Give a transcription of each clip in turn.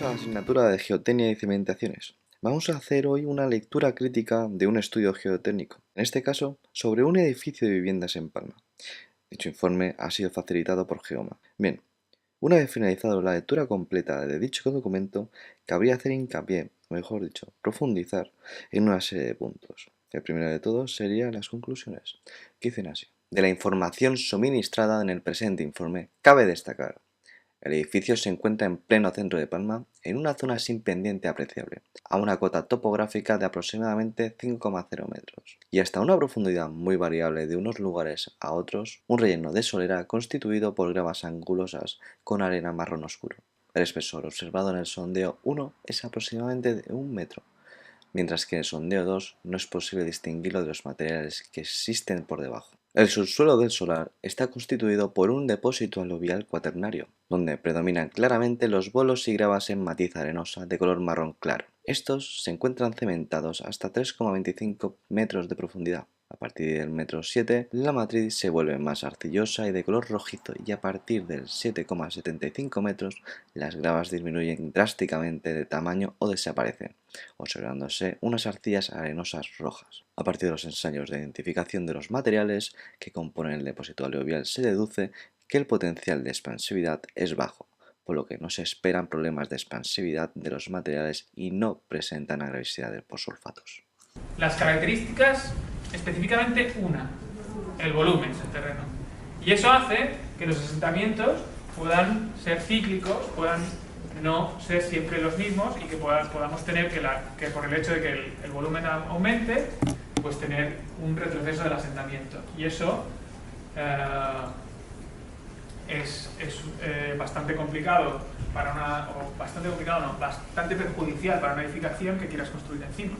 a la asignatura de Geotecnia y Cimentaciones. Vamos a hacer hoy una lectura crítica de un estudio geotécnico, en este caso sobre un edificio de viviendas en Palma. Dicho informe ha sido facilitado por Geoma. Bien, una vez finalizado la lectura completa de dicho documento, cabría hacer hincapié, o mejor dicho, profundizar en una serie de puntos. El primero de todos sería las conclusiones, que dicen así. De la información suministrada en el presente informe, cabe destacar: el edificio se encuentra en pleno centro de Palma, en una zona sin pendiente apreciable, a una cota topográfica de aproximadamente 5,0 metros, y hasta una profundidad muy variable de unos lugares a otros, un relleno de solera constituido por gravas angulosas con arena marrón oscuro. El espesor observado en el sondeo 1 es aproximadamente de 1 metro, mientras que en el sondeo 2 no es posible distinguirlo de los materiales que existen por debajo. El subsuelo del solar está constituido por un depósito aluvial cuaternario, donde predominan claramente los bolos y gravas en matiz arenosa de color marrón claro. Estos se encuentran cementados hasta 3,25 metros de profundidad. A partir del metro 7, la matriz se vuelve más arcillosa y de color rojizo, y a partir del 7,75 metros, las gravas disminuyen drásticamente de tamaño o desaparecen, observándose unas arcillas arenosas rojas. A partir de los ensayos de identificación de los materiales que componen el depósito aluvial, se deduce que el potencial de expansividad es bajo, por lo que no se esperan problemas de expansividad de los materiales y no presentan agresividad por sulfatos. Las características, específicamente una, el volumen del terreno. Y eso hace que los asentamientos puedan ser cíclicos, puedan no ser siempre los mismos, y que podamos tener que por el hecho de que el volumen aumente, pues tener un retroceso del asentamiento. Y eso es bastante complicado bastante perjudicial para una edificación que quieras construir encima,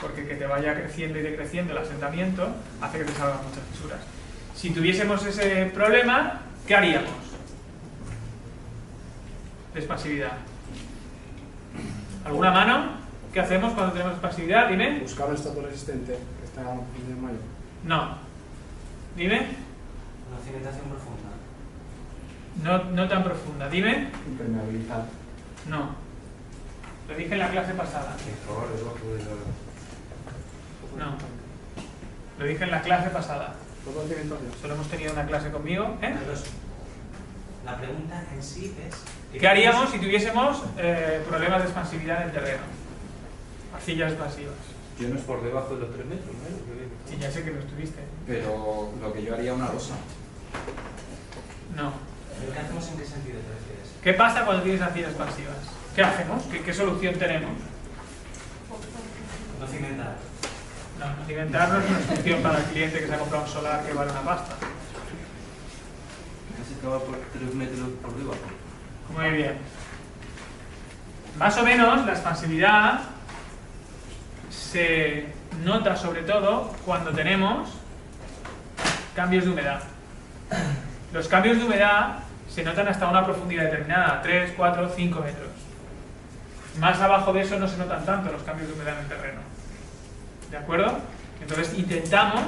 porque que te vaya creciendo y decreciendo el asentamiento hace que te salgan muchas fisuras. Si tuviésemos ese problema, ¿qué haríamos? De expansividad. ¿Alguna mano? ¿Qué hacemos cuando tenemos expansividad? Dime. Buscar el estatus resistente que está en el mayo. No. Dime. Una cimentación profunda. No tan profunda. Dime. Impermeabilizar. No. Lo dije en la clase pasada. No. Lo dije en la clase pasada. Solo hemos tenido una clase conmigo. La pregunta en sí es... ¿Qué haríamos si tuviésemos problemas de expansividad en el terreno? Arcillas expansivas. Yo no es por debajo de los 3 metros, ¿no? Sí, ya sé que lo estuviste. Pero lo que yo haría una losa. No. ¿Pero qué hacemos? ¿En qué sentido te refieres? ¿Qué pasa cuando tienes arcillas expansivas? ¿Qué hacemos? ¿Qué solución tenemos? No cimentar. No cimentar no es una solución para el cliente que se ha comprado un solar que vale una pasta. Casi acaba por 3 metros por debajo. Muy bien. Más o menos la expansividad se nota sobre todo cuando tenemos cambios de humedad. Los cambios de humedad se notan hasta una profundidad determinada, 3, 4, 5 metros. Más abajo de eso no se notan tanto los cambios de humedad en el terreno. ¿De acuerdo? Entonces intentamos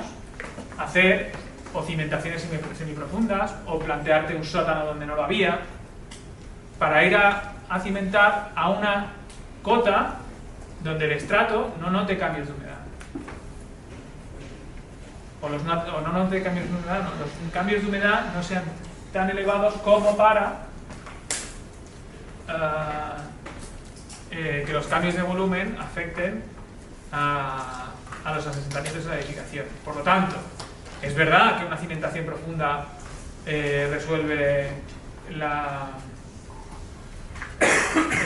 hacer o cimentaciones semiprofundas, o plantearte un sótano donde no lo había, para ir a cimentar a una cota donde el estrato no note cambios de humedad. No note cambios de humedad, no, los cambios de humedad no sean tan elevados como para que los cambios de volumen afecten a los asentamientos de la edificación. Por lo tanto, es verdad que una cimentación profunda resuelve el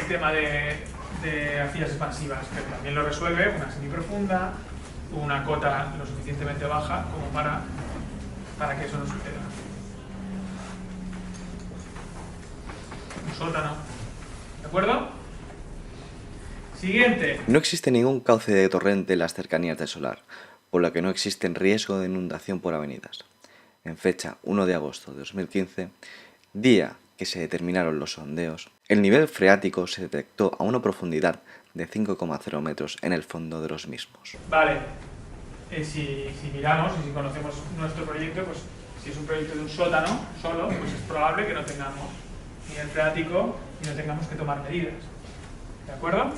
tema de arcillas expansivas, pero también lo resuelve una semiprofunda, una cota lo suficientemente baja como para que eso no suceda. Un sótano. ¿De acuerdo? Siguiente. No existe ningún cauce de torrente en las cercanías del solar, por lo que no existe riesgo de inundación por avenidas. En fecha 1 de agosto de 2015, día que se determinaron los sondeos, el nivel freático se detectó a una profundidad de 5,0 metros en el fondo de los mismos. Vale, si miramos y si conocemos nuestro proyecto, pues si es un proyecto de un sótano solo, pues es probable que no tengamos nivel freático y no tengamos que tomar medidas. ¿De acuerdo?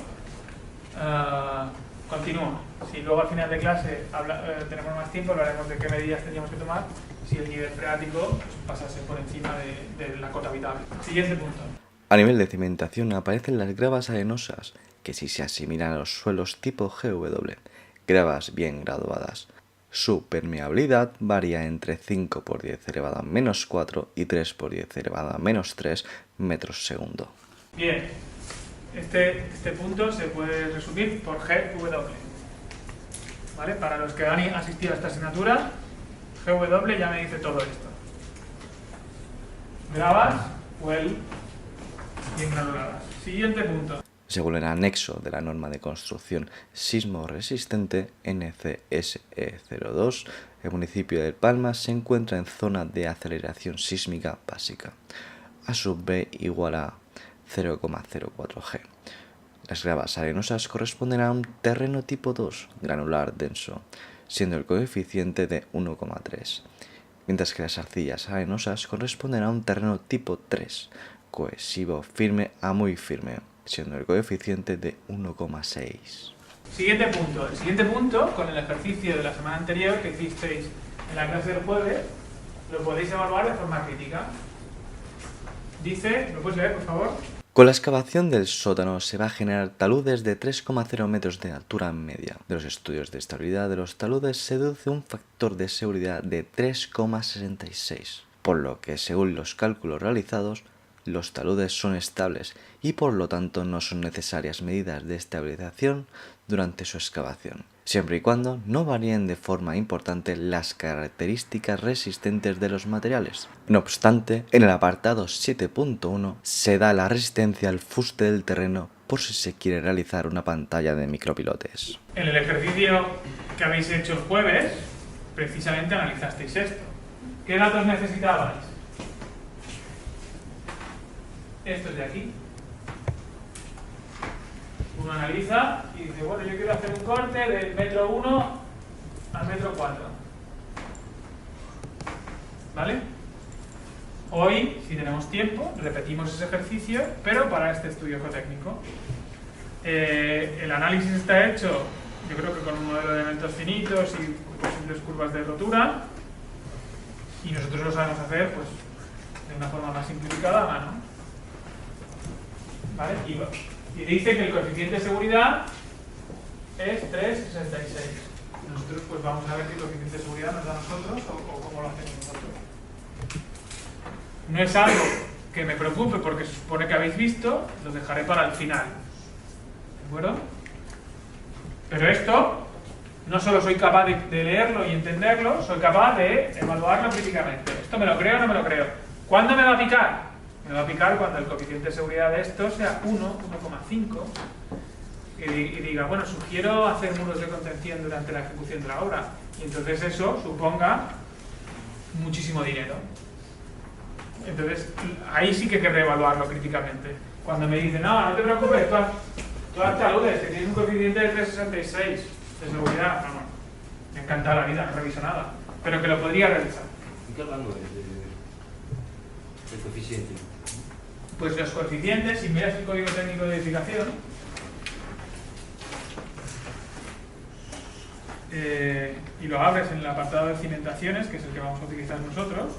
Continúo. Si luego al final de clase tenemos más tiempo, hablaremos de qué medidas teníamos que tomar si el nivel freático pasase por encima de la cota habitable. Siguiente punto. A nivel de cimentación aparecen las gravas arenosas, que si se asimilan a los suelos tipo GW, gravas bien graduadas. Su permeabilidad varía entre 5 por 10 elevado a menos 4 y 3 por 10 elevado a menos 3 metros segundo. Bien, este punto se puede resumir por GW. ¿Vale? Para los que han asistido a esta asignatura, GW ya me dice todo esto. Gravas, well, bien granuladas. Siguiente punto. Según el anexo de la norma de construcción sismo resistente NCSE02, el municipio de Palma se encuentra en zona de aceleración sísmica básica, A sub B igual a 0,04 G. Las gravas arenosas corresponden a un terreno tipo 2, granular denso, siendo el coeficiente de 1,3, mientras que las arcillas arenosas corresponden a un terreno tipo 3, cohesivo firme a muy firme, siendo el coeficiente de 1,6. Siguiente punto. El siguiente punto, con el ejercicio de la semana anterior que hicisteis en la clase del jueves, lo podéis evaluar de forma crítica. Dice, ¿lo puedes leer, por favor? Con la excavación del sótano se va a generar taludes de 3,0 metros de altura media. De los estudios de estabilidad de los taludes se deduce un factor de seguridad de 3,66, por lo que según los cálculos realizados, los taludes son estables y por lo tanto no son necesarias medidas de estabilización durante su excavación, siempre y cuando no varíen de forma importante las características resistentes de los materiales. No obstante, en el apartado 7.1 se da la resistencia al fuste del terreno por si se quiere realizar una pantalla de micropilotes. En el ejercicio que habéis hecho el jueves, precisamente analizasteis esto. ¿Qué datos necesitabais? Estos de aquí. Uno analiza y dice, bueno, yo quiero hacer un corte del metro 1 al metro 4. ¿Vale? Hoy, si tenemos tiempo, repetimos ese ejercicio, pero para este estudio geotécnico. El análisis está hecho, yo creo que con un modelo de elementos finitos y posibles curvas de rotura, y nosotros lo sabemos hacer pues, de una forma más simplificada a mano. ¿Vale? Y dice que el coeficiente de seguridad es 3,66. Nosotros pues vamos a ver qué coeficiente de seguridad nos da a nosotros o cómo lo hacemos nosotros. No es algo que me preocupe porque se supone que habéis visto, lo dejaré para el final. ¿De acuerdo? Pero esto, no solo soy capaz de leerlo y entenderlo, soy capaz de evaluarlo críticamente. ¿Esto me lo creo o no me lo creo? ¿Cuándo me va a picar? Me va a picar cuando el coeficiente de seguridad de esto sea 1, 1,5 y diga, bueno, sugiero hacer muros de contención durante la ejecución de la obra y entonces eso suponga muchísimo dinero. Entonces, ahí sí que querré evaluarlo críticamente. Cuando me dicen, no te preocupes, tú haz taludes, que tienes un coeficiente de 3,66 de seguridad, vamos, me encanta la vida, no reviso nada, pero que lo podría revisar. ¿Y qué rango es el coeficiente? Pues los coeficientes, si miras el código técnico de edificación, y lo abres en el apartado de cimentaciones, que es el que vamos a utilizar nosotros,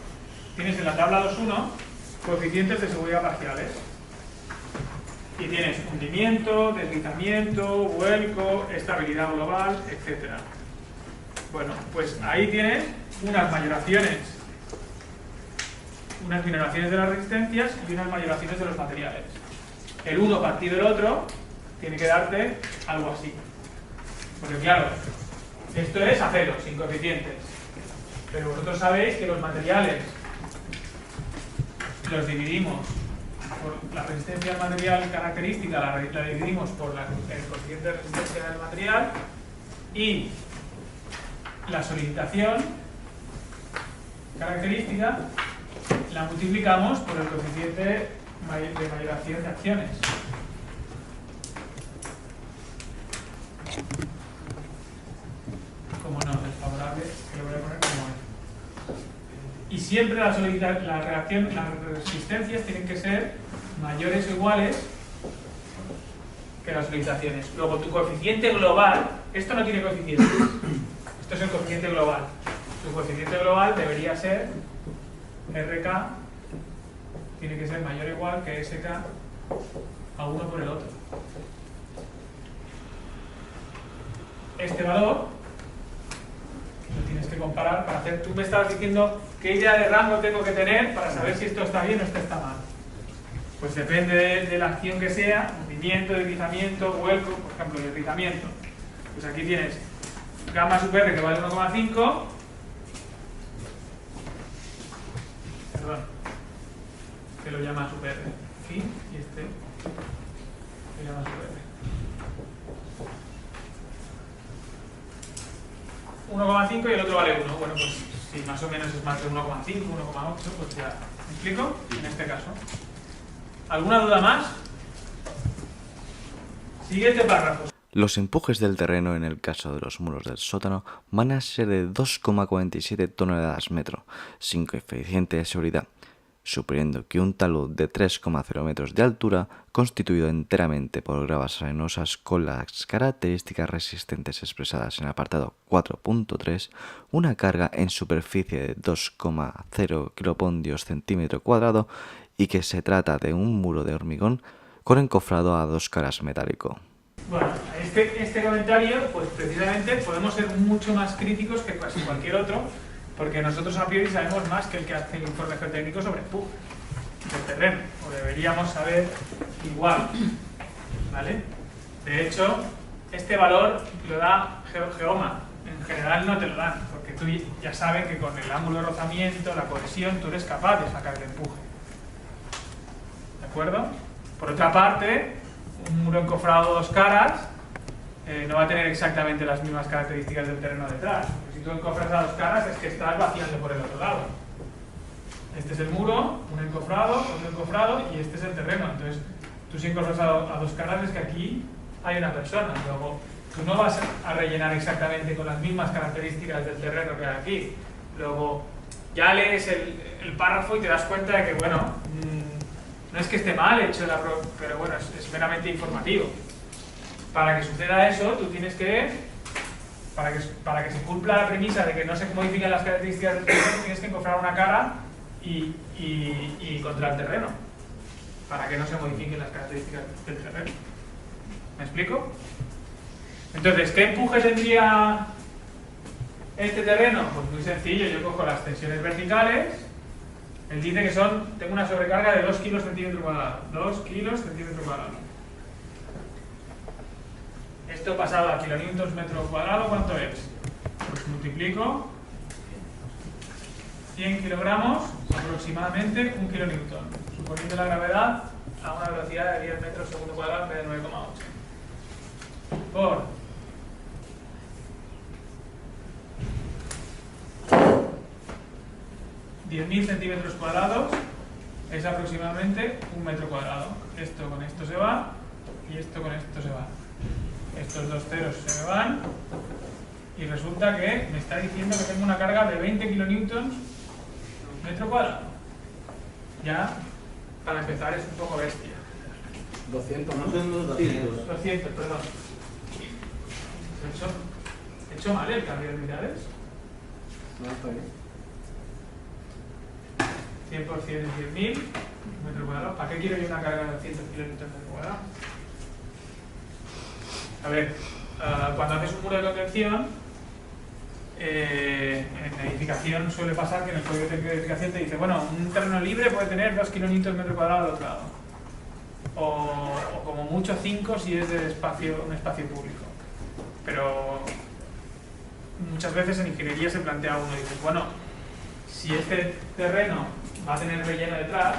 tienes en la tabla 2.1 coeficientes de seguridad parciales. Y tienes hundimiento, deslizamiento, vuelco, estabilidad global, etc. Bueno, pues ahí tienes unas mayoraciones de las resistencias y unas mayoraciones de los materiales. El uno partido del otro tiene que darte algo así. Porque claro, esto es a cero, sin coeficientes. Pero vosotros sabéis que los materiales los dividimos por la resistencia al material característica, la dividimos por el coeficiente de resistencia del material y la solidificación característica la multiplicamos por el coeficiente de mayoración de acciones. Como no, desfavorable, que lo voy a poner como es. Y siempre las resistencias tienen que ser mayores o iguales que las utilizaciones. Luego tu coeficiente global, esto no tiene coeficientes, esto es el coeficiente global. Tu coeficiente global debería ser RK, tiene que ser mayor o igual que SK a 1 por el otro. Este valor lo tienes que comparar para hacer. Tú me estabas diciendo qué idea de rango tengo que tener para saber si esto está bien o esto está mal. Pues depende de la acción que sea, movimiento, deslizamiento, vuelco, por ejemplo, deslizamiento. Pues aquí tienes gamma sub R que vale 1,5. Perdón, que lo llama sub R. Aquí, y este lo llama sub R. 1,5 y el otro vale 1. Bueno, pues si más o menos es más de 1,5, 1,8, pues ya. ¿Me explico? En este caso. ¿Alguna duda más? Siguiente párrafo. Los empujes del terreno en el caso de los muros del sótano van a ser de 2,47 toneladas metro, sin coeficiente de seguridad, suponiendo que un talud de 3,0 metros de altura, constituido enteramente por gravas arenosas con las características resistentes expresadas en el apartado 4.3, una carga en superficie de 2,0 kilopondios centímetro cuadrado y que se trata de un muro de hormigón con encofrado a 2 caras metálico. Bueno, este comentario, pues precisamente podemos ser mucho más críticos que casi cualquier otro, porque nosotros a priori sabemos más que el que hace el informe geotécnico sobre empuje del terreno, o deberíamos saber igual, ¿vale? De hecho, este valor lo da Geoma, en general no te lo dan, porque tú ya sabes que con el ángulo de rozamiento, la cohesión, tú eres capaz de sacar el empuje. ¿De acuerdo? Por otra parte, un muro encofrado 2 caras no va a tener exactamente las mismas características del terreno detrás. Porque si tú encofras a 2 caras es que estás vaciando por el otro lado. Este es el muro, un encofrado, otro encofrado y este es el terreno. Entonces, tú si encofras a 2 caras es que aquí hay una persona. Luego, tú no vas a rellenar exactamente con las mismas características del terreno que hay aquí. Luego, ya lees el párrafo y te das cuenta de que, bueno, no es que esté mal hecho, pero bueno, es meramente informativo. Para que suceda eso, tú tienes que, para que se cumpla la premisa de que no se modifiquen las características del terreno, tienes que encofrar una cara y contra el terreno, para que no se modifiquen las características del terreno. ¿Me explico? Entonces, ¿qué empuje tendría este terreno? Pues muy sencillo, yo cojo las tensiones verticales. Él dice que tengo una sobrecarga de 2 kilos centímetro cuadrado. 2 kilos centímetro cuadrado. Esto pasado a kilonewtons metro cuadrado, ¿cuánto es? Pues multiplico 100 kilogramos, aproximadamente 1 kilonewton, suponiendo la gravedad a una velocidad de 10 metros segundo cuadrado en vez de 9,8. Por 10.000 centímetros cuadrados es aproximadamente 1 metro cuadrado. Esto con esto se va y esto con esto se va. Estos dos ceros se me van y resulta que me está diciendo que tengo una carga de 20 kilonewtons metro cuadrado. Ya, para empezar, es un poco bestia. 200, ¿no? 200, perdón. ¿He hecho mal el cambio de unidades? No, está bien. 100% es 10.000 metros cuadrados. ¿Para qué quiero yo una carga de 200 kilonewtons metro cuadrado? A ver, cuando haces un muro de contención, en edificación suele pasar que en el código técnico de edificación te dice, bueno, un terreno libre puede tener 2 kilonewtons metro cuadrado al otro lado. O como mucho 5 si es de un espacio público. Pero muchas veces en ingeniería se plantea uno y dices, bueno, si este terreno va a tener relleno detrás,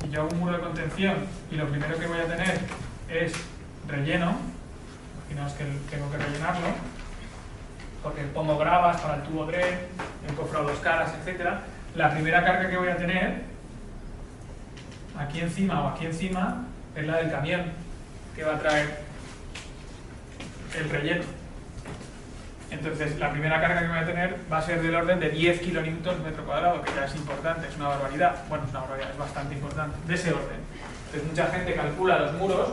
si yo hago un muro de contención y lo primero que voy a tener es relleno, imaginaos que tengo que rellenarlo, porque pongo gravas para el tubo DRE, encofro 2 caras, etc. La primera carga que voy a tener, aquí encima o aquí encima, es la del camión, que va a traer el relleno. Entonces, la primera carga que voy a tener va a ser del orden de 10 kilonewtons metro cuadrado, que ya es importante, es una barbaridad. Bueno, es una barbaridad, es bastante importante, de ese orden. Entonces mucha gente calcula los muros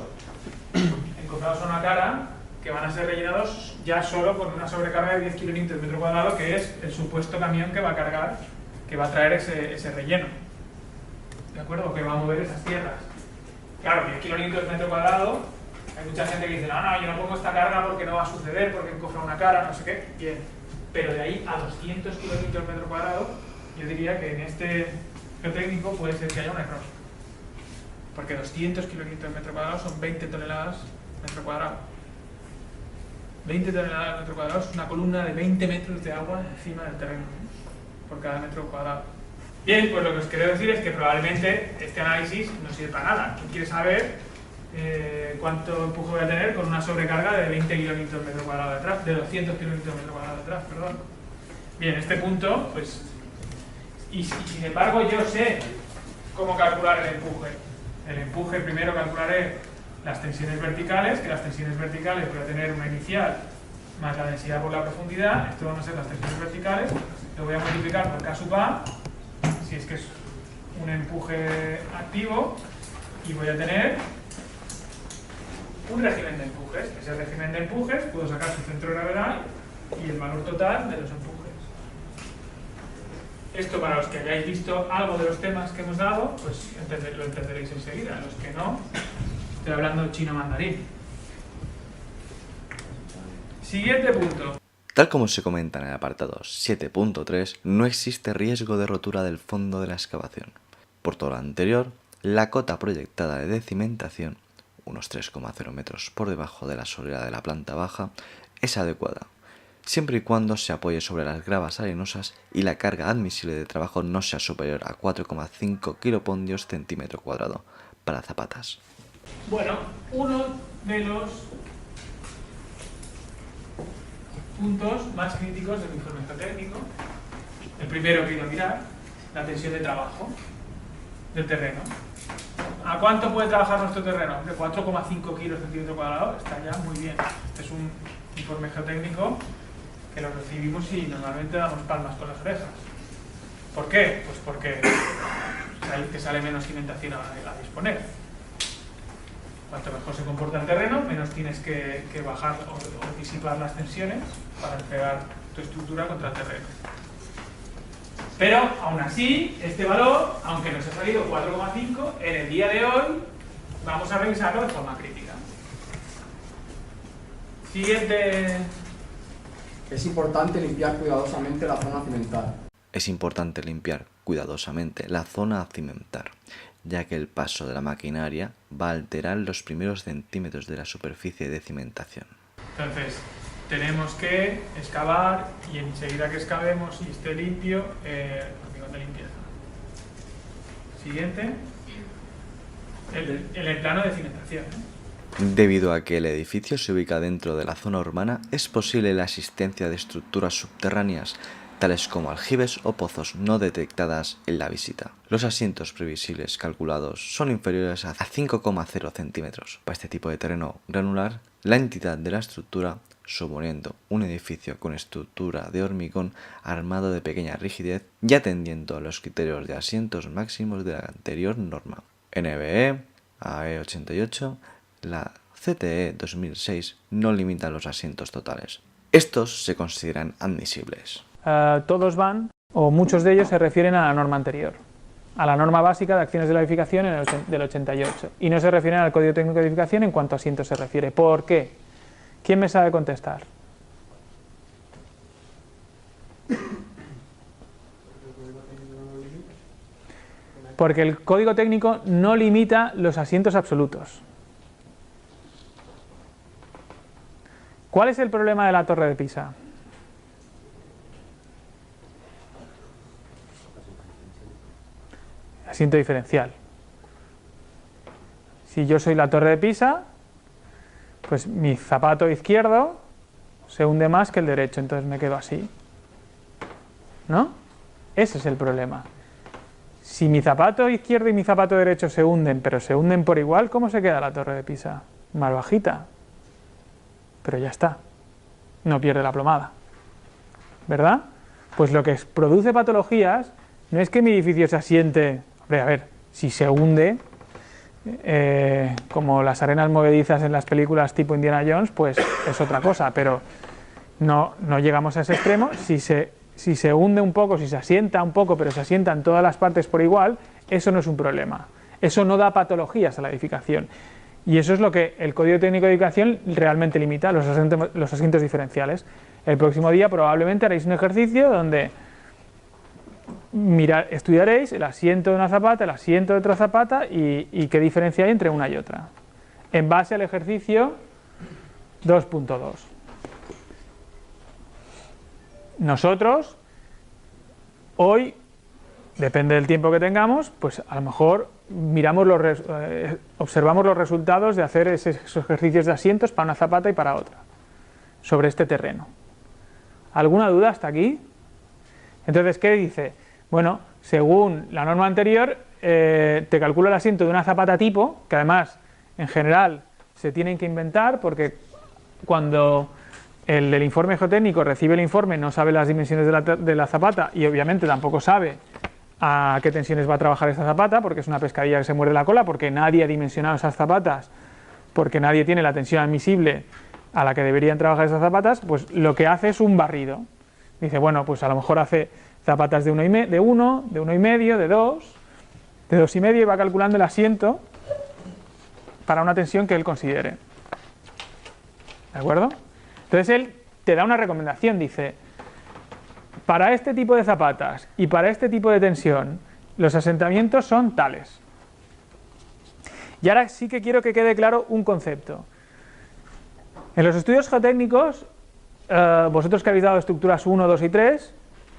encostados a una cara que van a ser rellenados ya solo con una sobrecarga de 10 kilonewtons metro cuadrado, que es el supuesto camión que va a cargar, que va a traer ese relleno, ¿de acuerdo? Que va a mover esas tierras. Claro, 10 kilonewtons metro cuadrado, hay mucha gente que dice, no, yo no pongo esta carga porque no va a suceder, porque encofra una cara, no sé qué, bien. Pero de ahí a 200 kilonewtons metro cuadrado, yo diría que en este geotécnico puede ser que haya un error. Porque 200 kilonewtons metro cuadrado son 20 toneladas metro cuadrado. 20 toneladas metro cuadrado es una columna de 20 metros de agua encima del terreno, por cada metro cuadrado. Bien, pues lo que os quiero decir es que probablemente este análisis no sirve para nada. ¿Quién quiere saber cuánto empuje voy a tener con una sobrecarga de 20 kilómetros metro cuadrado detrás, de 200 kilómetros metro cuadrado detrás, perdón? Bien, este punto, pues... Y sin embargo yo sé cómo calcular el empuje. El empuje primero calcularé las tensiones verticales, que las tensiones verticales voy a tener una inicial más la densidad por la profundidad, esto van a ser las tensiones verticales, lo voy a multiplicar por K sub A, si es que es un empuje activo, y voy a tener un régimen de empujes. Ese régimen de empujes puedo sacar su centro de gravedad y el valor total de los empujes. Esto, para los que hayáis visto algo de los temas que hemos dado, pues lo entenderéis enseguida. Los que no, estoy hablando chino mandarín. Siguiente punto. Tal como se comenta en el apartado 7.3, no existe riesgo de rotura del fondo de la excavación. Por todo lo anterior, la cota proyectada de cimentación, unos 3,0 metros por debajo de la solera de la planta baja, es adecuada, siempre y cuando se apoye sobre las gravas arenosas y la carga admisible de trabajo no sea superior a 4,5 kilopondios centímetro cuadrado para zapatas. Bueno, uno de los puntos más críticos del informe geotécnico, el primero que he ido a mirar, la tensión de trabajo del terreno. ¿A cuánto puede trabajar nuestro terreno? De 4,5 kilos centímetro cuadrado, está ya muy bien. Este es un informe geotécnico que lo recibimos y normalmente damos palmas con las orejas. ¿Por qué? Pues porque te sale menos cimentación a disponer. Cuanto mejor se comporta el terreno, menos tienes que bajar o disipar las tensiones para pegar tu estructura contra el terreno. Pero, aún así, este valor, aunque nos ha salido 4,5, en el día de hoy vamos a revisarlo de forma crítica. Siguiente. Es importante limpiar cuidadosamente la zona cimentada. Es importante limpiar cuidadosamente la zona a cimentar, ya que el paso de la maquinaria va a alterar los primeros centímetros de la superficie de cimentación. Entonces, tenemos que excavar y enseguida que excavemos y esté limpio, hormigón de limpieza. Siguiente. El plano de cimentación. Debido a que el edificio se ubica dentro de la zona urbana, es posible la existencia de estructuras subterráneas, tales como aljibes o pozos no detectadas en la visita. Los asientos previsibles calculados son inferiores a 5,0 centímetros. Para este tipo de terreno granular, la entidad de la estructura, suponiendo un edificio con estructura de hormigón armado de pequeña rigidez y atendiendo a los criterios de asientos máximos de la anterior norma. NBE, AE 88, la CTE 2006 no limita los asientos totales. Estos se consideran admisibles. Todos van, o muchos de ellos se refieren a la norma anterior, a la norma básica de acciones de la edificación del 88, y no se refieren al Código Técnico de Edificación en cuanto a asientos se refiere. ¿Por qué? ¿Quién me sabe contestar? Porque el Código Técnico no limita los asientos absolutos. ¿Cuál es el problema de la Torre de Pisa? Asiento diferencial. Si yo soy la Torre de Pisa, pues mi zapato izquierdo se hunde más que el derecho, entonces me quedo así. ¿No? Ese es el problema. Si mi zapato izquierdo y mi zapato derecho se hunden, pero se hunden por igual, ¿cómo se queda la Torre de Pisa? Más bajita. Pero ya está. No pierde la plomada. ¿Verdad? Pues lo que produce patologías no es que mi edificio se asiente. Hombre, a ver, si se hunde, como las arenas movedizas en las películas tipo Indiana Jones, pues es otra cosa, pero no llegamos a ese extremo. Si se hunde un poco, si se asienta un poco, pero se asientan todas las partes por igual, eso no es un problema. Eso no da patologías a la edificación. Y eso es lo que el Código Técnico de Edificación realmente limita, los asientos diferenciales. El próximo día probablemente haréis un ejercicio donde estudiaréis el asiento de una zapata, el asiento de otra zapata y qué diferencia hay entre una y otra, en base al ejercicio 2.2. Nosotros, hoy, depende del tiempo que tengamos, pues a lo mejor observamos los resultados de hacer esos ejercicios de asientos para una zapata y para otra, sobre este terreno. ¿Alguna duda hasta aquí? Entonces, ¿qué dice? Bueno, según la norma anterior, te calcula el asiento de una zapata tipo, que además, en general, se tienen que inventar, porque cuando el del informe geotécnico recibe el informe, no sabe las dimensiones de la zapata y obviamente tampoco sabe a qué tensiones va a trabajar esta zapata, porque es una pescadilla que se muerde la cola, porque nadie ha dimensionado esas zapatas, porque nadie tiene la tensión admisible a la que deberían trabajar esas zapatas, pues lo que hace es un barrido. Dice, bueno, pues a lo mejor hace zapatas de 1, de 1,5, de 2, de 2,5 y va calculando el asiento para una tensión que él considere. ¿De acuerdo? Entonces él te da una recomendación, dice, para este tipo de zapatas y para este tipo de tensión, los asentamientos son tales. Y ahora sí que quiero que quede claro un concepto. En los estudios geotécnicos, vosotros que habéis dado estructuras 1, 2 y 3,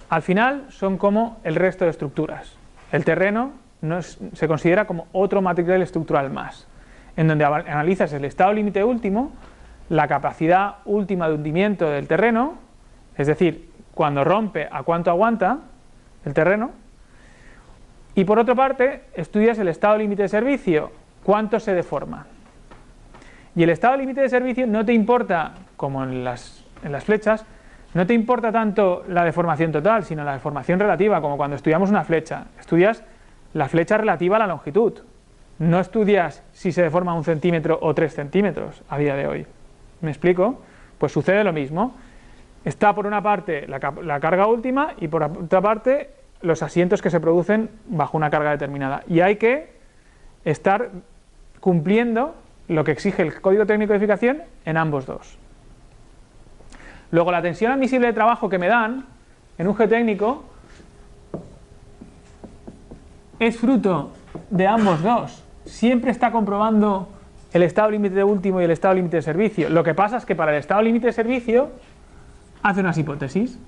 al final son como el resto de estructuras. El terreno se considera como otro material estructural más, en donde analizas el estado límite último, la capacidad última de hundimiento del terreno, es decir, cuando rompe, a cuánto aguanta el terreno, y por otra parte estudias el estado límite de servicio, cuánto se deforma. Y el estado límite de servicio no te importa, como en las flechas, no te importa tanto la deformación total, sino la deformación relativa, como cuando estudiamos una flecha. Estudias la flecha relativa a la longitud. No estudias si se deforma 1 centímetro o 3 centímetros a día de hoy. ¿Me explico? Pues sucede lo mismo. Está por una parte la carga última y por otra parte los asientos que se producen bajo una carga determinada. Y hay que estar cumpliendo lo que exige el Código Técnico de Edificación en ambos dos. Luego, la tensión admisible de trabajo que me dan en un geotécnico es fruto de ambos dos. Siempre está comprobando el estado límite último y el estado límite de servicio. Lo que pasa es que para el estado límite de servicio hace unas hipótesis.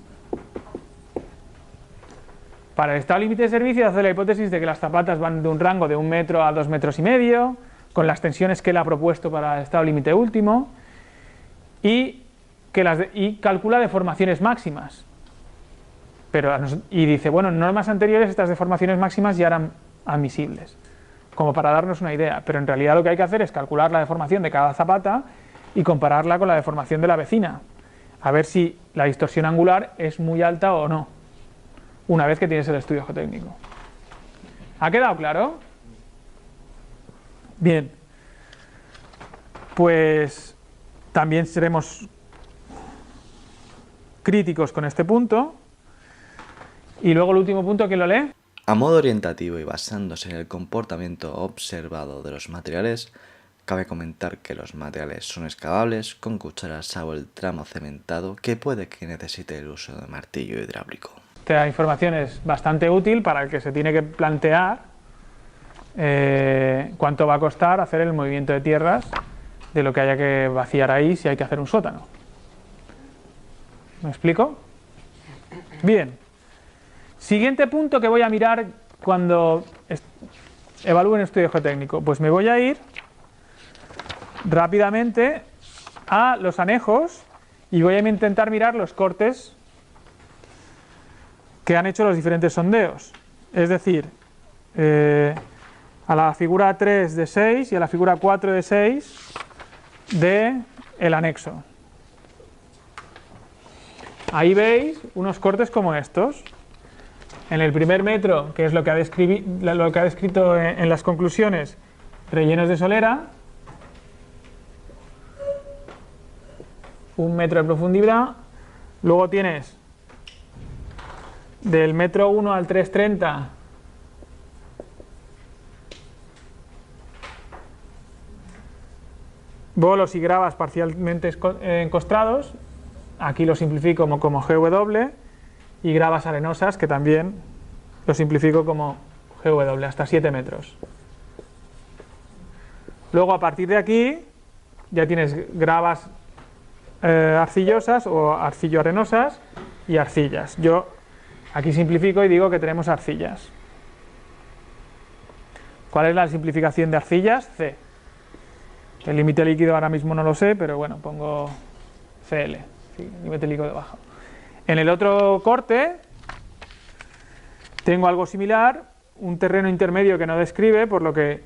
Para el estado límite de servicio hace la hipótesis de que las zapatas van de un rango de 1 metro a 2,5 metros, con las tensiones que él ha propuesto para el estado límite último, y calcula deformaciones máximas. Y dice, bueno, en normas anteriores estas deformaciones máximas ya eran admisibles, como para darnos una idea, pero en realidad lo que hay que hacer es calcular la deformación de cada zapata y compararla con la deformación de la vecina, a ver si la distorsión angular es muy alta o no, una vez que tienes el estudio geotécnico. ¿Ha quedado claro? Bien, pues también seremos críticos con este punto. Y luego el último punto, ¿quién lo lee? A modo orientativo y basándose en el comportamiento observado de los materiales, cabe comentar que los materiales son excavables con cucharas salvo el tramo cementado que puede que necesite el uso de martillo hidráulico. Esta información es bastante útil para el que se tiene que plantear cuánto va a costar hacer el movimiento de tierras de lo que haya que vaciar ahí si hay que hacer un sótano. ¿Me explico? Bien. Siguiente punto que voy a mirar cuando evalúe un estudio geotécnico. Pues me voy a ir rápidamente a los anejos y voy a intentar mirar los cortes que han hecho los diferentes sondeos. Es decir, a la figura 3 de 6 y a la figura 4 de 6 del anexo. Ahí veis unos cortes como estos. En el primer metro, que es lo que ha descrito en las conclusiones, rellenos de solera, 1 metro de profundidad, luego tienes del metro 1 al 330 bolos y gravas parcialmente encostrados, aquí lo simplifico como GW, y gravas arenosas, que también lo simplifico como GW, hasta 7 metros. Luego a partir de aquí ya tienes gravas arcillosas o arcillo-arenosas y arcillas. Yo aquí simplifico y digo que tenemos arcillas. ¿Cuál es la simplificación de arcillas? C. El límite líquido ahora mismo no lo sé, pero bueno, pongo CL, sí, límite líquido bajo. En el otro corte tengo algo similar, un terreno intermedio que no describe, por lo que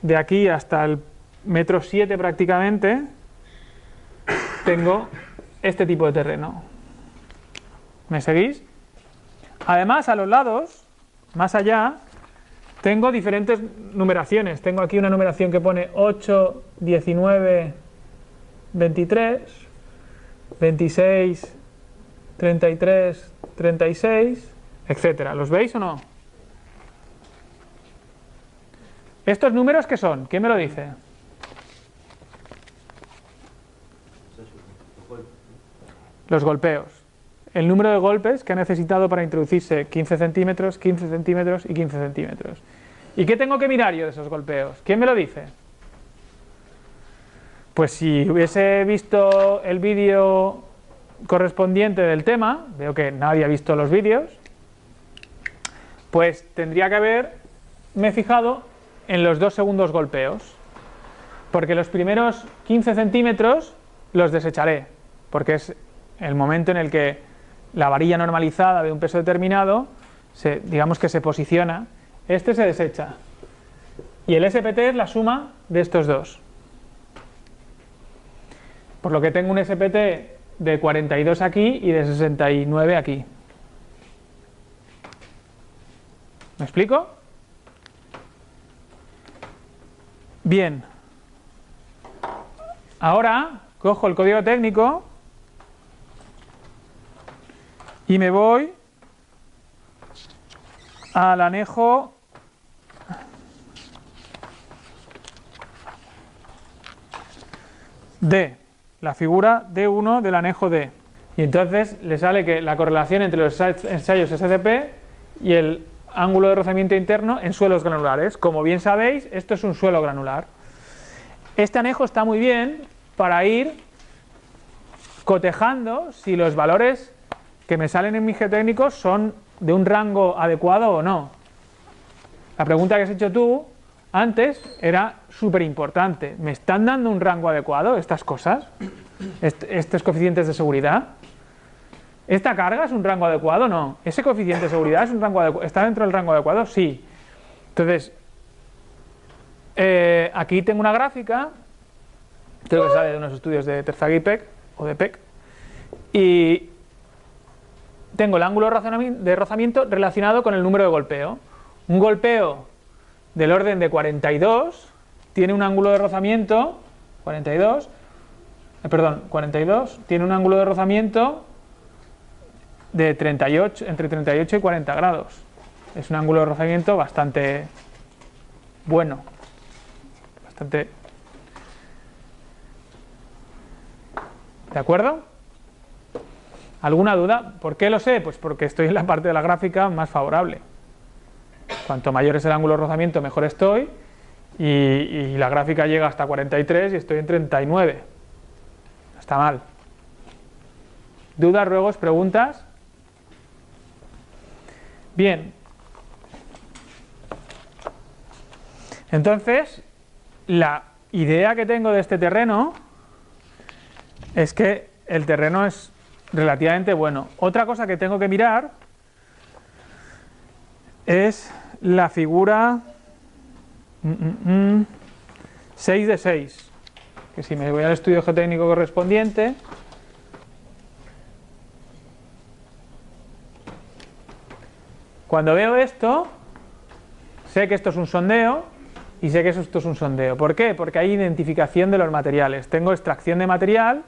de aquí hasta el metro 7 prácticamente tengo este tipo de terreno. ¿Me seguís? Además, a los lados, más allá, tengo diferentes numeraciones. Tengo aquí una numeración que pone 8, 19, 23, 26, 33, 36, etcétera. ¿Los veis o no? ¿Estos números qué son? ¿Quién me lo dice? Los golpeos. El número de golpes que ha necesitado para introducirse 15 centímetros, 15 centímetros y 15 centímetros. ¿Y qué tengo que mirar yo de esos golpeos? ¿Quién me lo dice? Pues si hubiese visto el vídeo correspondiente del tema, veo que nadie ha visto los vídeos, pues tendría que haberme fijado en los 2 segundos golpeos, porque los primeros 15 centímetros los desecharé, porque es el momento en el que la varilla normalizada de un peso determinado, digamos que se posiciona, este se desecha, y el SPT es la suma de estos dos, por lo que tengo un SPT de 42 aquí y de 69 aquí. ¿Me explico? Bien, ahora cojo el código técnico y me voy al anejo D, la figura D1 del anejo D. Y entonces le sale que la correlación entre los ensayos SCP y el ángulo de rozamiento interno en suelos granulares. Como bien sabéis, esto es un suelo granular. Este anejo está muy bien para ir cotejando si los valores que me salen en mi geotécnico son de un rango adecuado o no. La pregunta que has hecho tú antes era súper importante. ¿Me están dando un rango adecuado estas cosas? ¿Estos coeficientes de seguridad? ¿Esta carga es un rango adecuado? No. ¿Ese coeficiente de seguridad es un rango adecuado? ¿Está dentro del rango adecuado? Sí. Entonces, aquí tengo una gráfica, creo que sale de unos estudios de Terzaghi Peck, o de Peck, y tengo el ángulo de rozamiento relacionado con el número de golpeo. Un golpeo del orden de 42 tiene un ángulo de rozamiento, 42, tiene un ángulo de rozamiento de 38, entre 38 y 40 grados. Es un ángulo de rozamiento bastante bueno, bastante... ¿De acuerdo? ¿Alguna duda? ¿Por qué lo sé? Pues porque estoy en la parte de la gráfica más favorable. Cuanto mayor es el ángulo de rozamiento, mejor estoy, y la gráfica llega hasta 43 y estoy en 39. No está mal. ¿Dudas, ruegos, preguntas? Bien. Entonces, la idea que tengo de este terreno es que el terreno es relativamente bueno. Otra cosa que tengo que mirar es la figura 6 de 6, que si me voy al estudio geotécnico correspondiente, cuando veo esto, sé que esto es un sondeo y sé que esto es un sondeo. ¿Por qué? Porque hay identificación de los materiales. Tengo extracción de material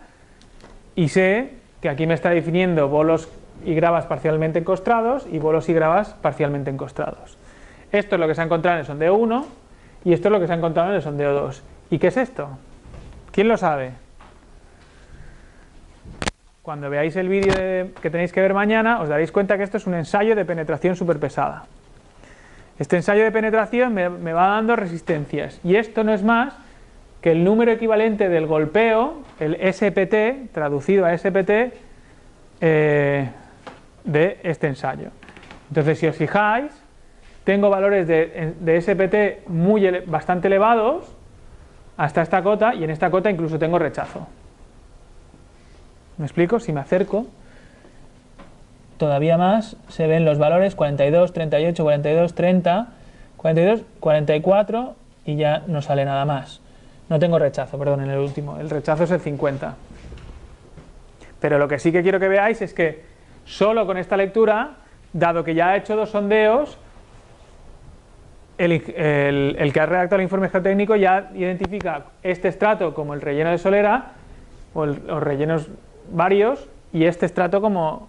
y sé que aquí me está definiendo bolos y gravas parcialmente encostrados y bolos y gravas parcialmente encostrados. Esto es lo que se ha encontrado en el sondeo 1 y esto es lo que se ha encontrado en el sondeo 2. ¿Y qué es esto? ¿Quién lo sabe? Cuando veáis el vídeo que tenéis que ver mañana, os daréis cuenta que esto es un ensayo de penetración superpesada. Este ensayo de penetración me va dando resistencias y esto no es más que el número equivalente del golpeo, el SPT, traducido a SPT, de este ensayo. Entonces, si os fijáis, tengo valores de SPT bastante elevados hasta esta cota, y en esta cota incluso tengo rechazo. ¿Me explico? Si me acerco, todavía más se ven los valores 42, 38, 42, 30, 42, 44 y ya no sale nada más. No tengo rechazo, perdón, en el último. El rechazo es el 50. Pero lo que sí que quiero que veáis es que solo con esta lectura, dado que ya ha hecho 2 sondeos, el que ha redactado el informe geotécnico ya identifica este estrato como el relleno de solera, o los rellenos varios, y este estrato como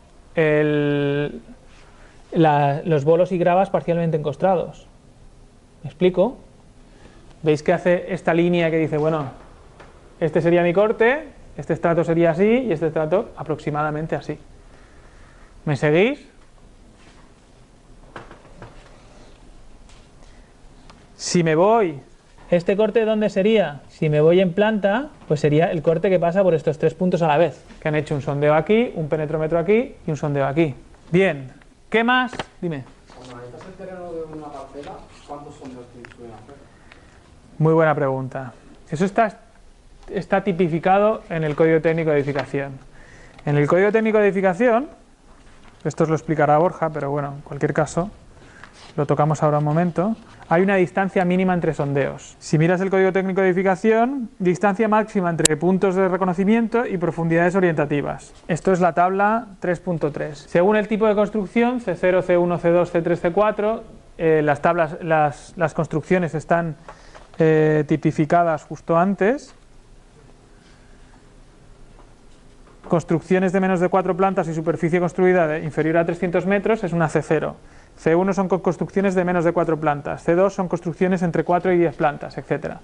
los bolos y gravas parcialmente encostrados. ¿Me explico? ¿Veis que hace esta línea que dice, bueno, este sería mi corte, este estrato sería así y este estrato aproximadamente así? ¿Me seguís? Si me voy, ¿este corte dónde sería? Si me voy en planta, pues sería el corte que pasa por estos 3 puntos a la vez, que han hecho un sondeo aquí, un penetrómetro aquí y un sondeo aquí. Bien, ¿qué más? Dime. Cuando analizas el terreno de una parcela, ¿cuántos sondeos te suelen hacer? Muy buena pregunta. Eso está tipificado en el Código Técnico de Edificación. En el Código Técnico de Edificación, esto os lo explicará Borja, pero bueno, en cualquier caso, lo tocamos ahora un momento, hay una distancia mínima entre sondeos. Si miras el Código Técnico de Edificación, distancia máxima entre puntos de reconocimiento y profundidades orientativas. Esto es la tabla 3.3. Según el tipo de construcción, C0, C1, C2, C3, C4, las construcciones están tipificadas justo antes. Construcciones de menos de 4 plantas y superficie construida inferior a 300 metros es una C0. C1 son construcciones de menos de 4 plantas, C2 son construcciones entre 4 y 10 plantas, etc.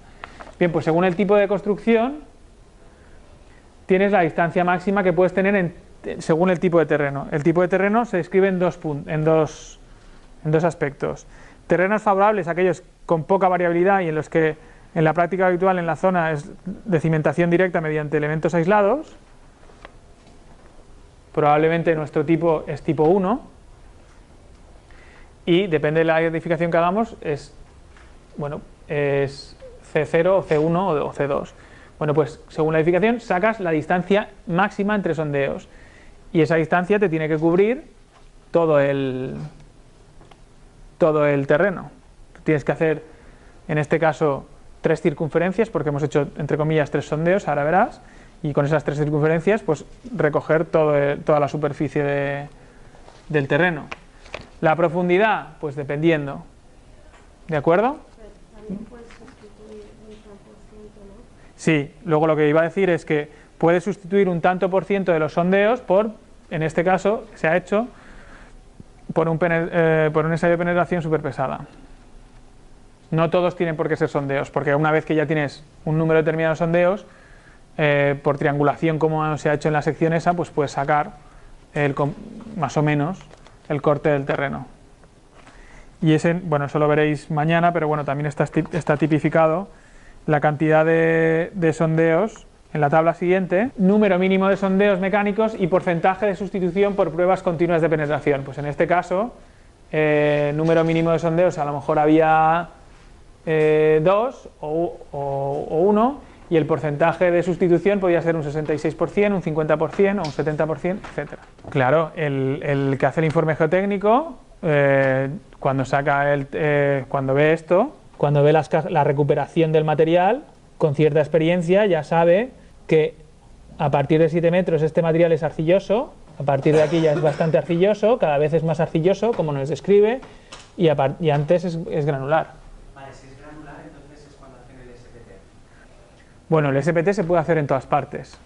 Bien, pues según el tipo de construcción, tienes la distancia máxima que puedes tener según el tipo de terreno. El tipo de terreno se describe en dos aspectos. Terrenos favorables, aquellos con poca variabilidad y en los que en la práctica habitual en la zona es de cimentación directa mediante elementos aislados. Probablemente nuestro tipo es tipo 1. Y depende de la edificación que hagamos, es C0 o C1 o C2. Bueno, pues según la edificación sacas la distancia máxima entre sondeos. Y esa distancia te tiene que cubrir todo el terreno. Tú tienes que hacer, en este caso, 3 circunferencias, porque hemos hecho, entre comillas, 3 sondeos, ahora verás. Y con esas 3 circunferencias, pues recoger toda la superficie del terreno. La profundidad, pues dependiendo. ¿De acuerdo? Pero también puedes sustituir un tanto por ciento, ¿no? Sí, luego lo que iba a decir es que puedes sustituir un tanto por ciento de los sondeos por, en este caso, se ha hecho por un ensayo de penetración superpesada. No todos tienen por qué ser sondeos, porque una vez que ya tienes un número determinado de sondeos, por triangulación como se ha hecho en la sección esa, pues puedes sacar más o menos el corte del terreno. Y ese, bueno, eso lo veréis mañana, pero bueno, también está tipificado la cantidad de sondeos en la tabla siguiente, número mínimo de sondeos mecánicos y porcentaje de sustitución por pruebas continuas de penetración. Pues en este caso, número mínimo de sondeos, a lo mejor había 2 o 1, y el porcentaje de sustitución podía ser un 66%, un 50% o un 70%, etc. Claro, el que hace el informe geotécnico, cuando ve esto, cuando ve la recuperación del material, con cierta experiencia ya sabe que a partir de 7 metros este material es arcilloso, a partir de aquí ya es bastante arcilloso, cada vez es más arcilloso, como nos describe, y antes es granular. Vale, si es granular, entonces Bueno, el SPT se puede hacer en todas partes.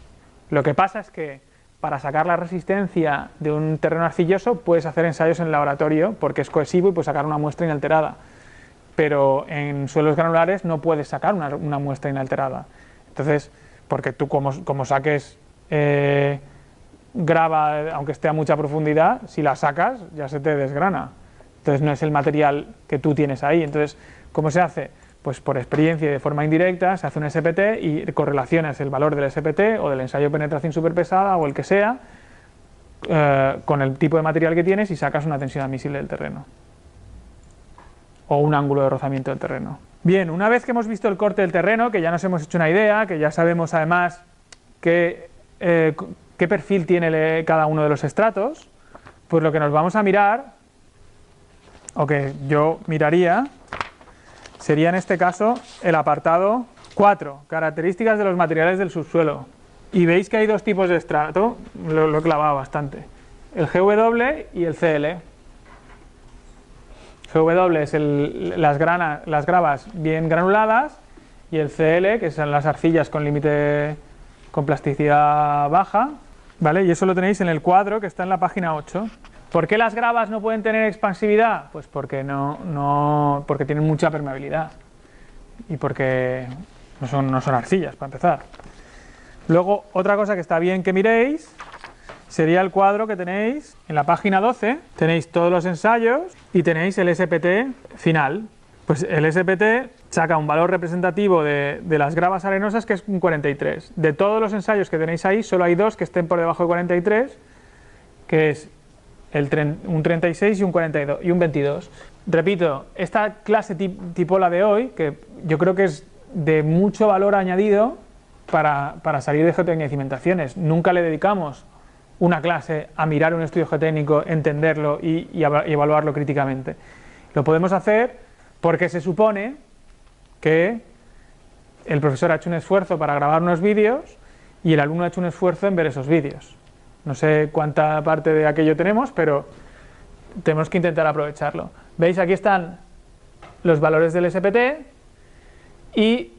Lo que pasa es que para sacar la resistencia de un terreno arcilloso puedes hacer ensayos en el laboratorio porque es cohesivo y puedes sacar una muestra inalterada. Pero en suelos granulares no puedes sacar una muestra inalterada. Entonces, porque tú como saques grava, aunque esté a mucha profundidad, si la sacas ya se te desgrana. Entonces no es el material que tú tienes ahí. Entonces, ¿cómo se hace? Pues por experiencia y de forma indirecta se hace un SPT y correlacionas el valor del SPT o del ensayo de penetración superpesada o el que sea con el tipo de material que tienes y sacas una tensión admisible del terreno o un ángulo de rozamiento del terreno. Bien, una vez que hemos visto el corte del terreno, que ya nos hemos hecho una idea, que ya sabemos además qué perfil tiene cada uno de los estratos, pues lo que nos vamos a mirar, o que yo miraría, sería en este caso el apartado 4, características de los materiales del subsuelo. Y veis que hay dos tipos de estrato, lo he clavado bastante, el GW y el CL. GW es las gravas bien granuladas y el CL, que son las arcillas con límite con plasticidad baja, ¿vale? Y eso lo tenéis en el cuadro que está en la página 8. ¿Por qué las gravas no pueden tener expansividad? Pues porque porque tienen mucha permeabilidad y porque no son arcillas, para empezar. Luego, otra cosa que está bien que miréis sería el cuadro que tenéis en la página 12. Tenéis todos los ensayos y tenéis el SPT final. Pues el SPT saca un valor representativo de las gravas arenosas que es un 43. De todos los ensayos que tenéis ahí, solo hay dos que estén por debajo de 43, que es un 36 y un 42 y un 22. Repito, esta clase tipo la de hoy, que yo creo que es de mucho valor añadido para salir de geotecnia y cimentaciones. Nunca le dedicamos una clase a mirar un estudio geotécnico, entenderlo y evaluarlo críticamente. Lo podemos hacer porque se supone que el profesor ha hecho un esfuerzo para grabar unos vídeos y el alumno ha hecho un esfuerzo en ver esos vídeos. No sé cuánta parte de aquello tenemos, pero tenemos que intentar aprovecharlo. ¿Veis? Aquí están los valores del SPT y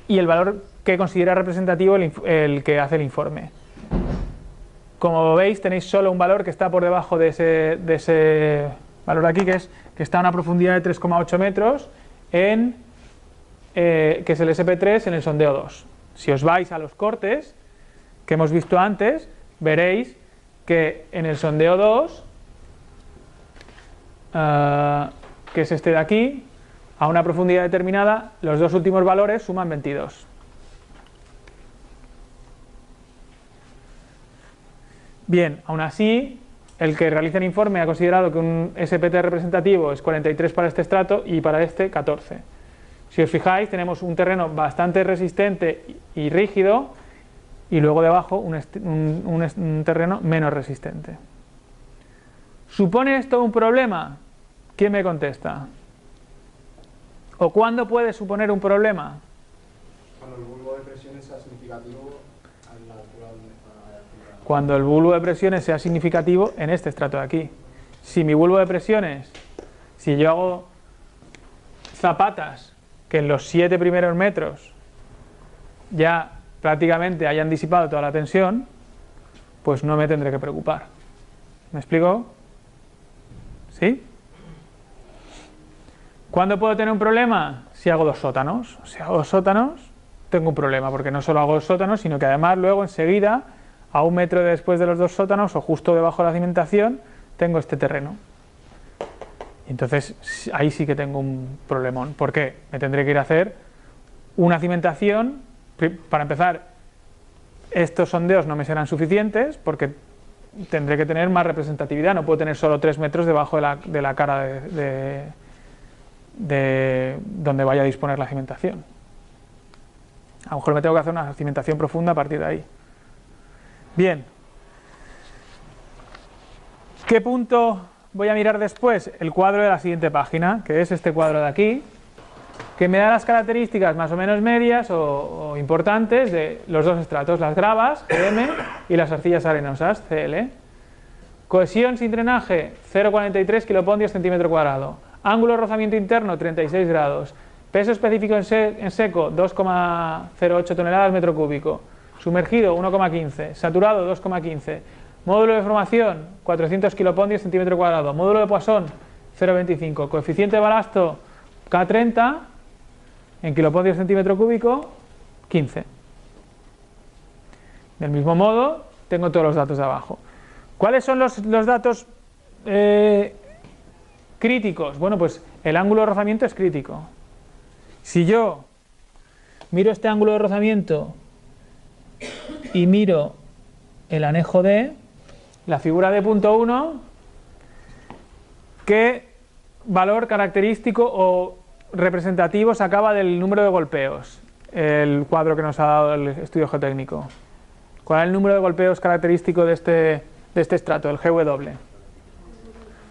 el valor que considera representativo el que hace el informe. Como veis, tenéis solo un valor que está por debajo de ese valor aquí, que está a una profundidad de 3,8 metros, que es el SP3 en el sondeo 2. Si os vais a los cortes que hemos visto antes, veréis que en el sondeo 2, que es este de aquí, a una profundidad determinada, los dos últimos valores suman 22. Bien, aún así, el que realiza el informe ha considerado que un SPT representativo es 43 para este estrato y para este 14. Si os fijáis, tenemos un terreno bastante resistente y rígido y luego debajo un terreno menos resistente. ¿Supone esto un problema? ¿Quién me contesta? ¿O cuándo puede suponer un problema? Cuando el bulbo de presiones sea significativo a la altura donde está la altura. Cuando el bulbo de presiones sea significativo en este estrato de aquí. Si mi bulbo de presiones, si yo hago zapatas que en los 7 primeros metros ya prácticamente hayan disipado toda la tensión, pues no me tendré que preocupar. ¿Me explico? ¿Sí? ¿Cuándo puedo tener un problema? Si hago dos sótanos. Si hago dos sótanos, tengo un problema, porque no solo hago dos sótanos, sino que además luego enseguida, a 1 metro después de los dos sótanos, o justo debajo de la cimentación, tengo este terreno. Y entonces ahí sí que tengo un problemón. ¿Por qué? Me tendré que ir a hacer una cimentación. Para empezar, estos sondeos no me serán suficientes, porque tendré que tener más representatividad. No puedo tener solo 3 metros debajo de la cara de donde vaya a disponer la cimentación. A lo mejor me tengo que hacer una cimentación profunda a partir de ahí. Bien. ¿Qué punto voy a mirar después? El cuadro de la siguiente página, que es este cuadro de aquí, que me da las características más o menos medias o importantes de los dos estratos, las gravas, GM, y las arcillas arenosas, CL. Cohesión sin drenaje, 0,43 kilopondios centímetro cuadrado. Ángulo de rozamiento interno, 36 grados. Peso específico en seco, 2,08 toneladas metro cúbico. Sumergido, 1,15. Saturado, 2,15. Módulo de formación, 400 kilopondios centímetro cuadrado. Módulo de Poisson, 0,25. Coeficiente de balasto, K30, en kilopondios centímetro cúbico, 15. Del mismo modo, tengo todos los datos de abajo. ¿Cuáles son los datos críticos? Bueno, pues el ángulo de rozamiento es crítico. Si yo miro este ángulo de rozamiento y miro el anejo D, la figura de punto 1, ¿qué valor característico o representativo sacaba del número de golpeos? El cuadro que nos ha dado el estudio geotécnico. ¿Cuál es el número de golpeos característico de este estrato, el GW?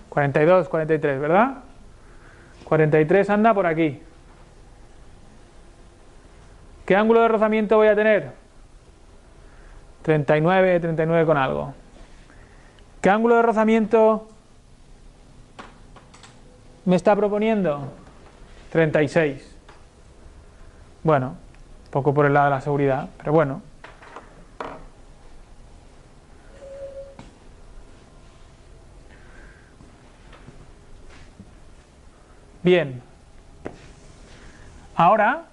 42, 43, ¿verdad? 43 anda por aquí. ¿Qué ángulo de rozamiento voy a tener? 39, 39 con algo. ¿Qué ángulo de rozamiento me está proponiendo? 36. Bueno, poco por el lado de la seguridad, pero bueno. Bien. Ahora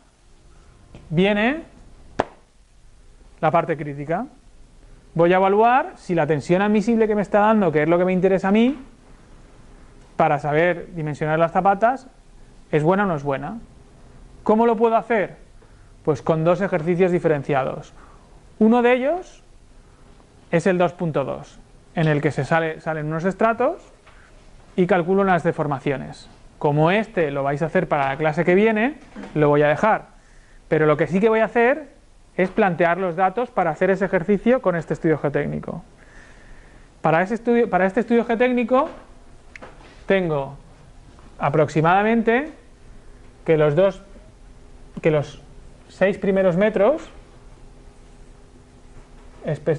viene la parte crítica. Voy a evaluar si la tensión admisible que me está dando, que es lo que me interesa a mí, para saber dimensionar las zapatas, es buena o no es buena. ¿Cómo lo puedo hacer? Pues con dos ejercicios diferenciados. Uno de ellos es el 2.2, en el que salen unos estratos y calculo unas deformaciones. Como este lo vais a hacer para la clase que viene, lo voy a dejar. Pero lo que sí que voy a hacer es plantear los datos para hacer ese ejercicio con este estudio geotécnico. Para este estudio geotécnico tengo aproximadamente que los 6 primeros metros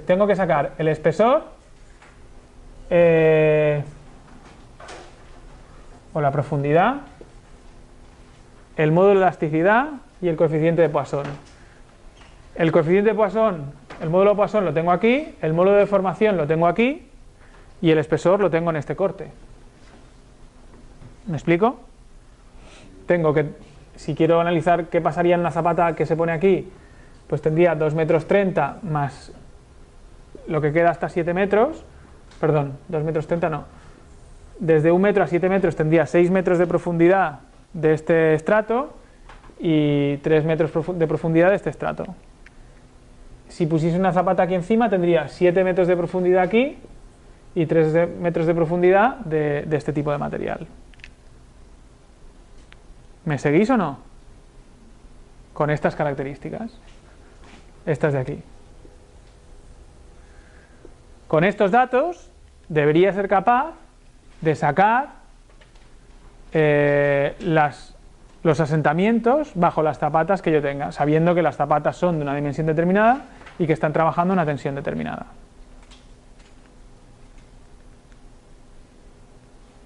tengo que sacar el espesor o la profundidad, el módulo de elasticidad y el coeficiente de Poisson. El coeficiente de Poisson, el módulo de Poisson lo tengo aquí, el módulo de deformación lo tengo aquí y el espesor lo tengo en este corte. ¿Me explico? Tengo que, si quiero analizar qué pasaría en una zapata que se pone aquí, pues tendría 2,30 metros más lo que queda hasta 7 metros, perdón, 2,30 metros no, desde 1 metro a 7 metros tendría 6 metros de profundidad de este estrato y 3 metros de profundidad de este estrato. Si pusiese una zapata aquí encima tendría 7 metros de profundidad aquí y 3 metros de profundidad de este tipo de material. ¿Me seguís o no? Con estas características. Estas de aquí. Con estos datos debería ser capaz de sacar los asentamientos bajo las zapatas que yo tenga, sabiendo que las zapatas son de una dimensión determinada y que están trabajando una tensión determinada.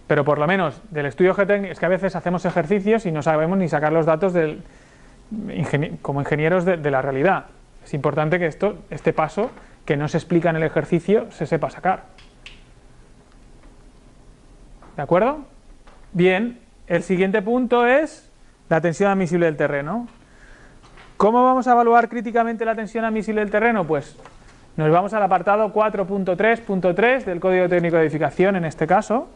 Pero por lo menos del estudio geotécnico, es que a veces hacemos ejercicios y no sabemos ni sacar los datos como ingenieros de la realidad. Es importante que este paso, que no se explica en el ejercicio, se sepa sacar. ¿De acuerdo? Bien, el siguiente punto es la tensión admisible del terreno. ¿Cómo vamos a evaluar críticamente la tensión admisible del terreno? Pues nos vamos al apartado 4.3.3 del Código Técnico de Edificación, en este caso.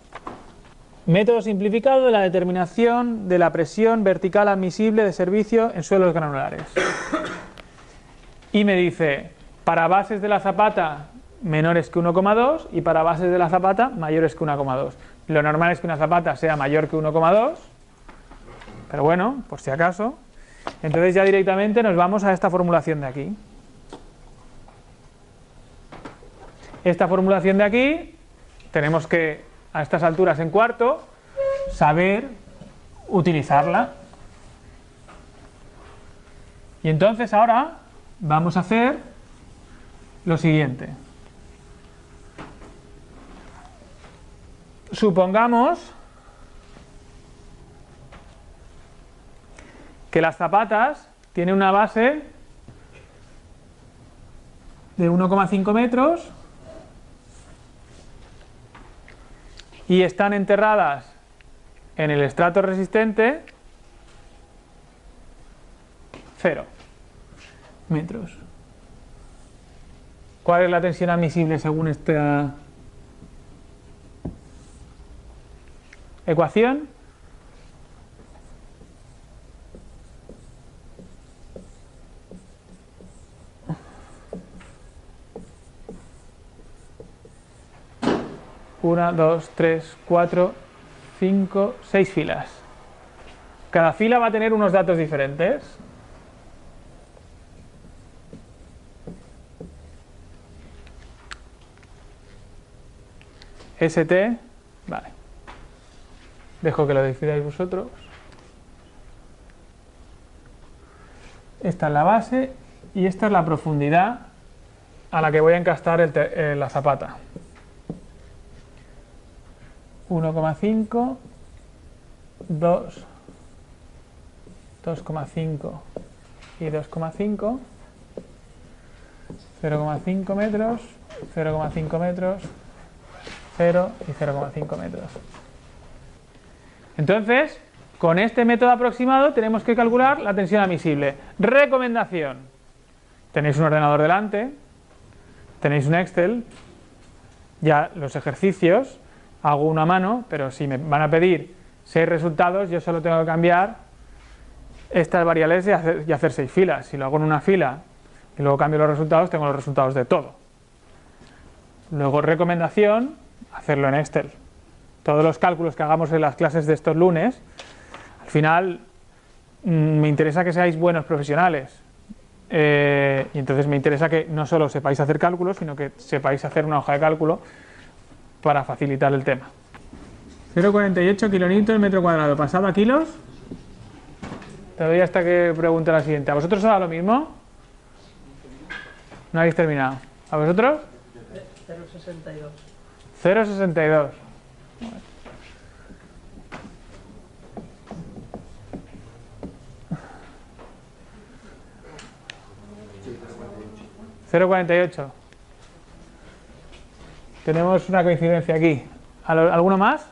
Método simplificado de la determinación de la presión vertical admisible de servicio en suelos granulares. Y me dice, para bases de la zapata menores que 1,2 y para bases de la zapata mayores que 1,2. Lo normal es que una zapata sea mayor que 1,2, pero bueno, por si acaso. Entonces ya directamente nos vamos a esta formulación de aquí. Esta formulación de aquí, tenemos que, a estas alturas en cuarto, saber utilizarla. Y entonces ahora vamos a hacer lo siguiente. Supongamos que las zapatas tienen una base de 1,5 metros y están enterradas en el estrato resistente 0 metros. ¿Cuál es la tensión admisible según esta ecuación? Una, dos, tres, cuatro, 5, 6 filas. Cada fila va a tener unos datos diferentes. ST, vale. Dejo que lo decidáis vosotros. Esta es la base y esta es la profundidad a la que voy a encastar la zapata. 1,5, 2, 2,5 y 2,5, 0,5 metros, 0,5 metros, 0 y 0,5 metros. Entonces, con este método aproximado tenemos que calcular la tensión admisible. Recomendación: tenéis un ordenador delante, tenéis un Excel, ya los ejercicios hago uno a mano, pero si me van a pedir 6 resultados, yo solo tengo que cambiar estas variables y hacer 6 filas. Si lo hago en una fila y luego cambio los resultados, tengo los resultados de todo. Luego, recomendación: hacerlo en Excel. Todos los cálculos que hagamos en las clases de estos lunes, al final me interesa que seáis buenos profesionales. Y entonces me interesa que no solo sepáis hacer cálculos, sino que sepáis hacer una hoja de cálculo para facilitar el tema. 0,48 kilonewton metro cuadrado, pasado a kilos. Te doy hasta que pregunte la siguiente. ¿A vosotros os da lo mismo? No habéis terminado. ¿A vosotros? 0,62. 0,62. 0,48. Tenemos una coincidencia aquí. ¿Alguno más?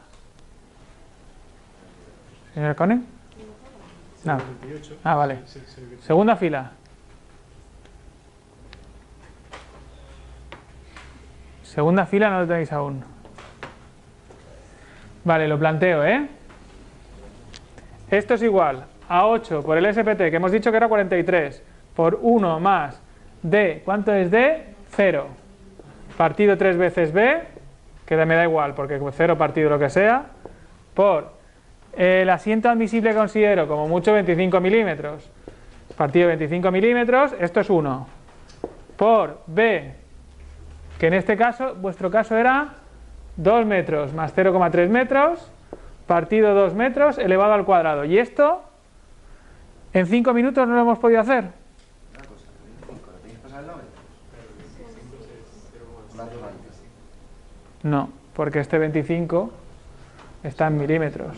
¿Señor Cone? No. Ah, vale. Segunda fila. Segunda fila no lo tenéis aún. Vale, lo planteo, ¿eh? Esto es igual a 8 por el SPT, que hemos dicho que era 43, por 1 más D. ¿Cuánto es D? 0. Partido 3 veces B, que me da igual, porque 0 partido lo que sea, por el asiento admisible que considero como mucho 25 milímetros. Partido 25 milímetros, esto es 1. Por B, que en este caso, vuestro caso era 2 metros más 0,3 metros, partido 2 metros elevado al cuadrado. Y esto, en 5 minutos no lo hemos podido hacer. Una cosa, 25, ¿lo tenéis pasado el 90? No, porque este 25 está en milímetros.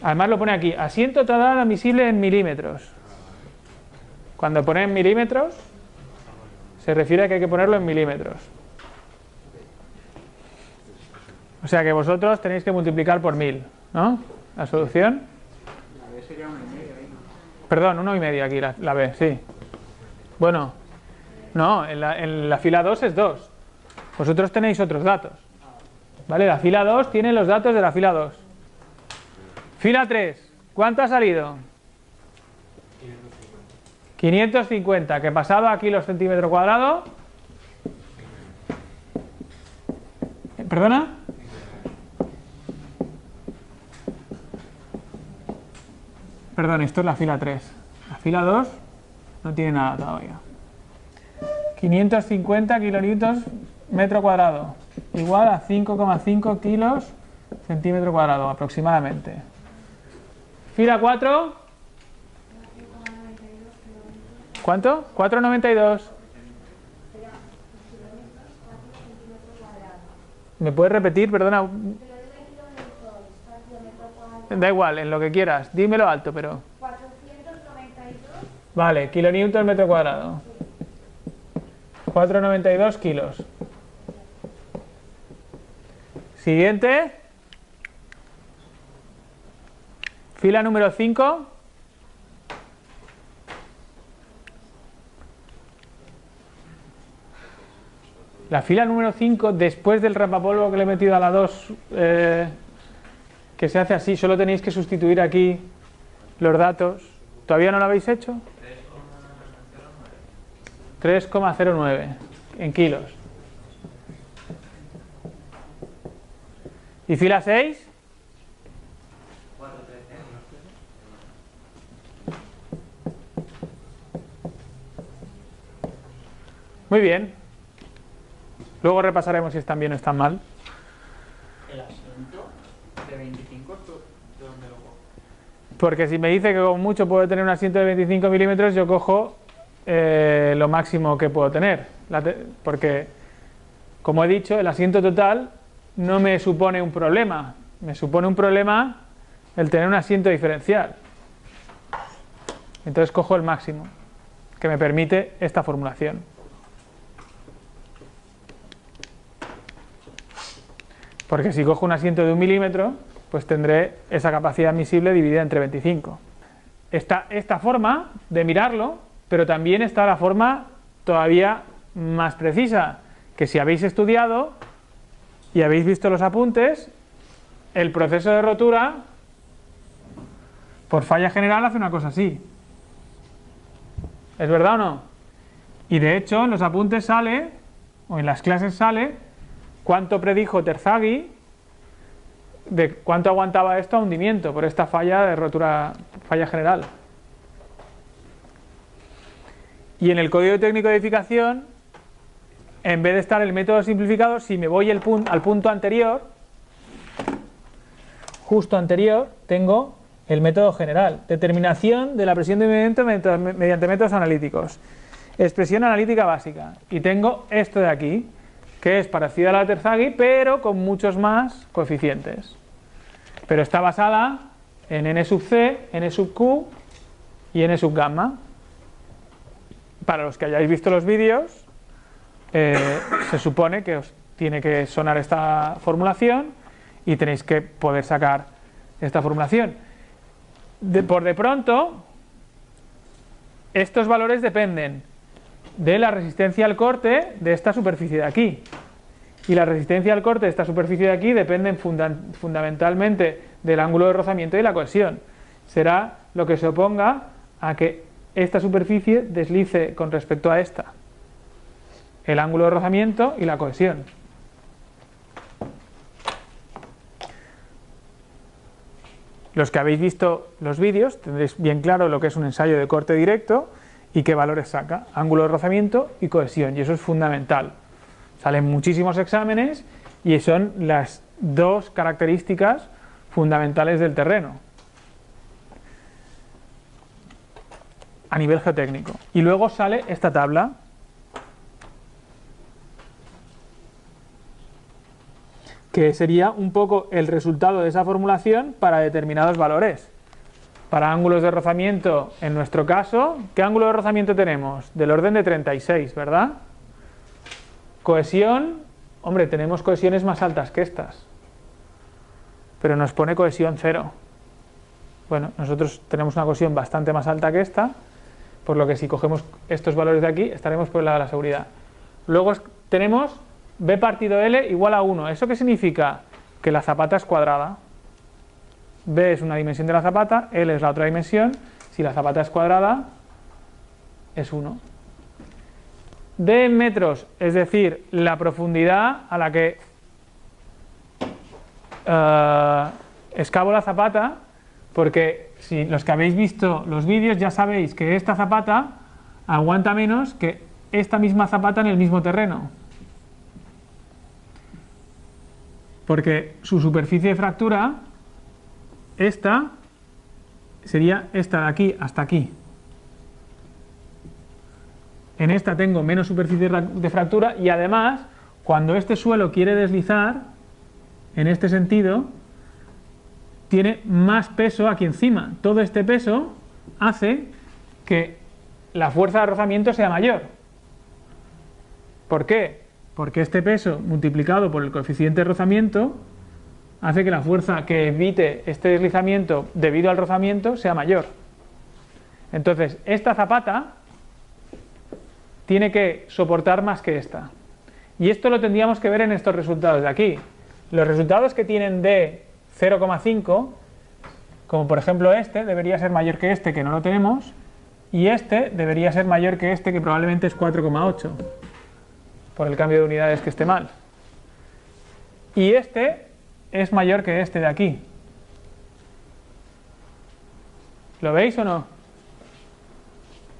Además lo pone aquí, asiento total admisible en milímetros. Cuando pone en milímetros, se refiere a que hay que ponerlo en milímetros. O sea que vosotros tenéis que multiplicar por 1000, ¿no? La solución. La B sería 1,5 ahí. Perdón, 1,5 aquí, la B, sí. Bueno, no, en la fila 2 es 2. Vosotros tenéis otros datos. ¿Vale? La fila 2 tiene los datos de la fila 2. Fila 3, ¿cuánto ha salido? 550, que pasado aquí los centímetros cuadrados. ¿Perdona? Perdón, esto es la fila 3. La fila 2 no tiene nada todavía. 550 kilonewtons metro cuadrado, igual a 5,5 kilos centímetro cuadrado aproximadamente. Fila 4. ¿Cuánto? 4,92. ¿Me puedes repetir? Perdona. Da igual, en lo que quieras. Dímelo alto, pero... 492. Vale, kilonewton metro cuadrado. 492 kilos. Siguiente. Fila número 5. La fila número 5, después del rapapolvo que le he metido a la 2, que se hace así, solo tenéis que sustituir aquí los datos. ¿Todavía no lo habéis hecho? 3,09 en kilos. ¿Y fila 6? Muy bien. Luego repasaremos si están bien o están mal. El asiento de 25, ¿de dónde lo cojo? Porque si me dice que con mucho puedo tener un asiento de 25 milímetros, yo cojo lo máximo que puedo tener. Porque, como he dicho, el asiento total no me supone un problema. Me supone un problema el tener un asiento diferencial. Entonces cojo el máximo, que me permite esta formulación. Porque si cojo un asiento de 1 milímetro, pues tendré esa capacidad admisible dividida entre 25. Está esta forma de mirarlo, pero también está la forma todavía más precisa, que si habéis estudiado y habéis visto los apuntes, el proceso de rotura por falla general hace una cosa así. ¿Es verdad o no? Y de hecho en los apuntes sale, o en las clases sale, cuánto predijo Terzaghi de cuánto aguantaba esto a hundimiento por esta falla de rotura, falla general. Y en el código técnico de edificación, en vez de estar el método simplificado, si me voy al punto anterior, justo anterior, tengo el método general, determinación de la presión de movimiento mediante métodos analíticos, expresión analítica básica, y tengo esto de aquí, que es parecida a la de Terzaghi, pero con muchos más coeficientes. Pero está basada en n sub c, n sub q y n sub gamma. Para los que hayáis visto los vídeos, se supone que os tiene que sonar esta formulación y tenéis que poder sacar esta formulación. Por de pronto, estos valores dependen de la resistencia al corte de esta superficie de aquí. Y la resistencia al corte de esta superficie de aquí depende fundamentalmente del ángulo de rozamiento y la cohesión. Será lo que se oponga a que esta superficie deslice con respecto a esta. El ángulo de rozamiento y la cohesión. Los que habéis visto los vídeos tendréis bien claro lo que es un ensayo de corte directo y qué valores saca, ángulo de rozamiento y cohesión, y eso es fundamental. Salen muchísimos exámenes y son las dos características fundamentales del terreno a nivel geotécnico. Y luego sale esta tabla, que sería un poco el resultado de esa formulación para determinados valores. Para ángulos de rozamiento, en nuestro caso, ¿qué ángulo de rozamiento tenemos? Del orden de 36, ¿verdad? Cohesión, hombre, tenemos cohesiones más altas que estas, pero nos pone cohesión 0. Bueno, nosotros tenemos una cohesión bastante más alta que esta, por lo que si cogemos estos valores de aquí, estaremos por el lado de la seguridad. Luego tenemos B partido L igual a 1. ¿Eso qué significa? Que la zapata es cuadrada. B es una dimensión de la zapata, L es la otra dimensión. Si la zapata es cuadrada, es 1. D en metros, es decir, la profundidad a la que excavo la zapata, porque si los que habéis visto los vídeos ya sabéis que esta zapata aguanta menos que esta misma zapata en el mismo terreno. Porque su superficie de fractura, esta, sería esta de aquí hasta aquí. En esta tengo menos superficie de fractura y además, cuando este suelo quiere deslizar, en este sentido, tiene más peso aquí encima. Todo este peso hace que la fuerza de rozamiento sea mayor. ¿Por qué? Porque este peso multiplicado por el coeficiente de rozamiento hace que la fuerza que evite este deslizamiento debido al rozamiento sea mayor. Entonces, esta zapata tiene que soportar más que esta. Y esto lo tendríamos que ver en estos resultados de aquí. Los resultados que tienen de 0,5, como por ejemplo este, debería ser mayor que este, que no lo tenemos, y este debería ser mayor que este, que probablemente es 4,8, por el cambio de unidades que esté mal. Y este es mayor que este de aquí. ¿Lo veis o no?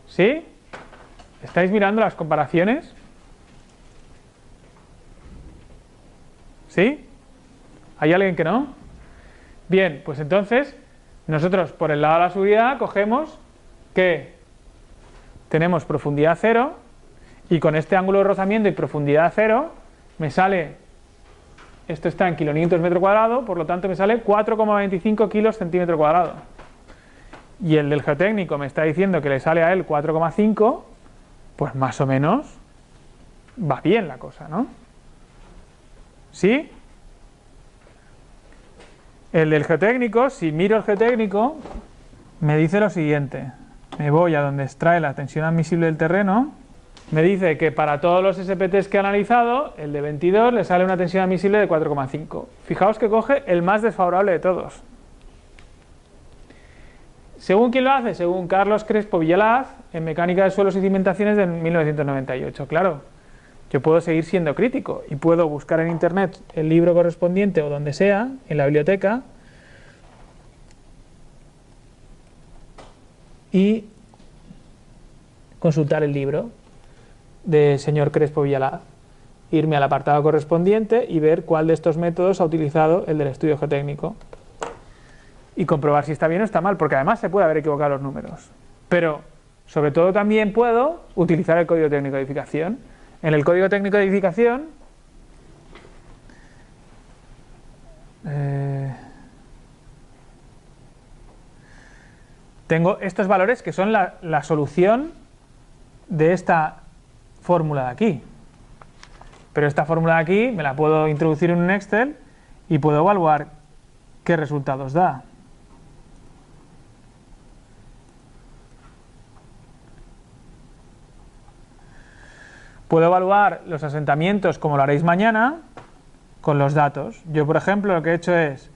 ¿Sí? ¿Estáis mirando las comparaciones? ¿Sí? ¿Hay alguien que no? Bien, pues entonces nosotros por el lado de la seguridad cogemos que tenemos profundidad 0 y con este ángulo de rozamiento y profundidad 0 me sale, esto está en kilonewtons metro cuadrado, por lo tanto me sale 4,25 kilos centímetro cuadrado. Y el del geotécnico me está diciendo que le sale a él 4,5, pues más o menos va bien la cosa, ¿no? ¿Sí? El del geotécnico, si miro el geotécnico, me dice lo siguiente. Me voy a donde extrae la tensión admisible del terreno. Me dice que para todos los SPTs que he analizado, el de 22 le sale una tensión admisible de 4,5. Fijaos que coge el más desfavorable de todos. ¿Según quién lo hace? Según Carlos Crespo Villalaz, en Mecánica de Suelos y Cimentaciones de 1998. Claro, yo puedo seguir siendo crítico y puedo buscar en internet el libro correspondiente o donde sea, en la biblioteca, y consultar el libro del señor Crespo Villalaz, irme al apartado correspondiente y ver cuál de estos métodos ha utilizado el del estudio geotécnico y comprobar si está bien o está mal, porque además se puede haber equivocado los números. Pero sobre todo también puedo utilizar el código técnico de edificación. En el código técnico de edificación tengo estos valores que son la solución de esta fórmula de aquí. Pero esta fórmula de aquí me la puedo introducir en un Excel y puedo evaluar qué resultados da. Puedo evaluar los asentamientos, como lo haréis mañana, con los datos. Yo, por ejemplo, lo que he hecho es,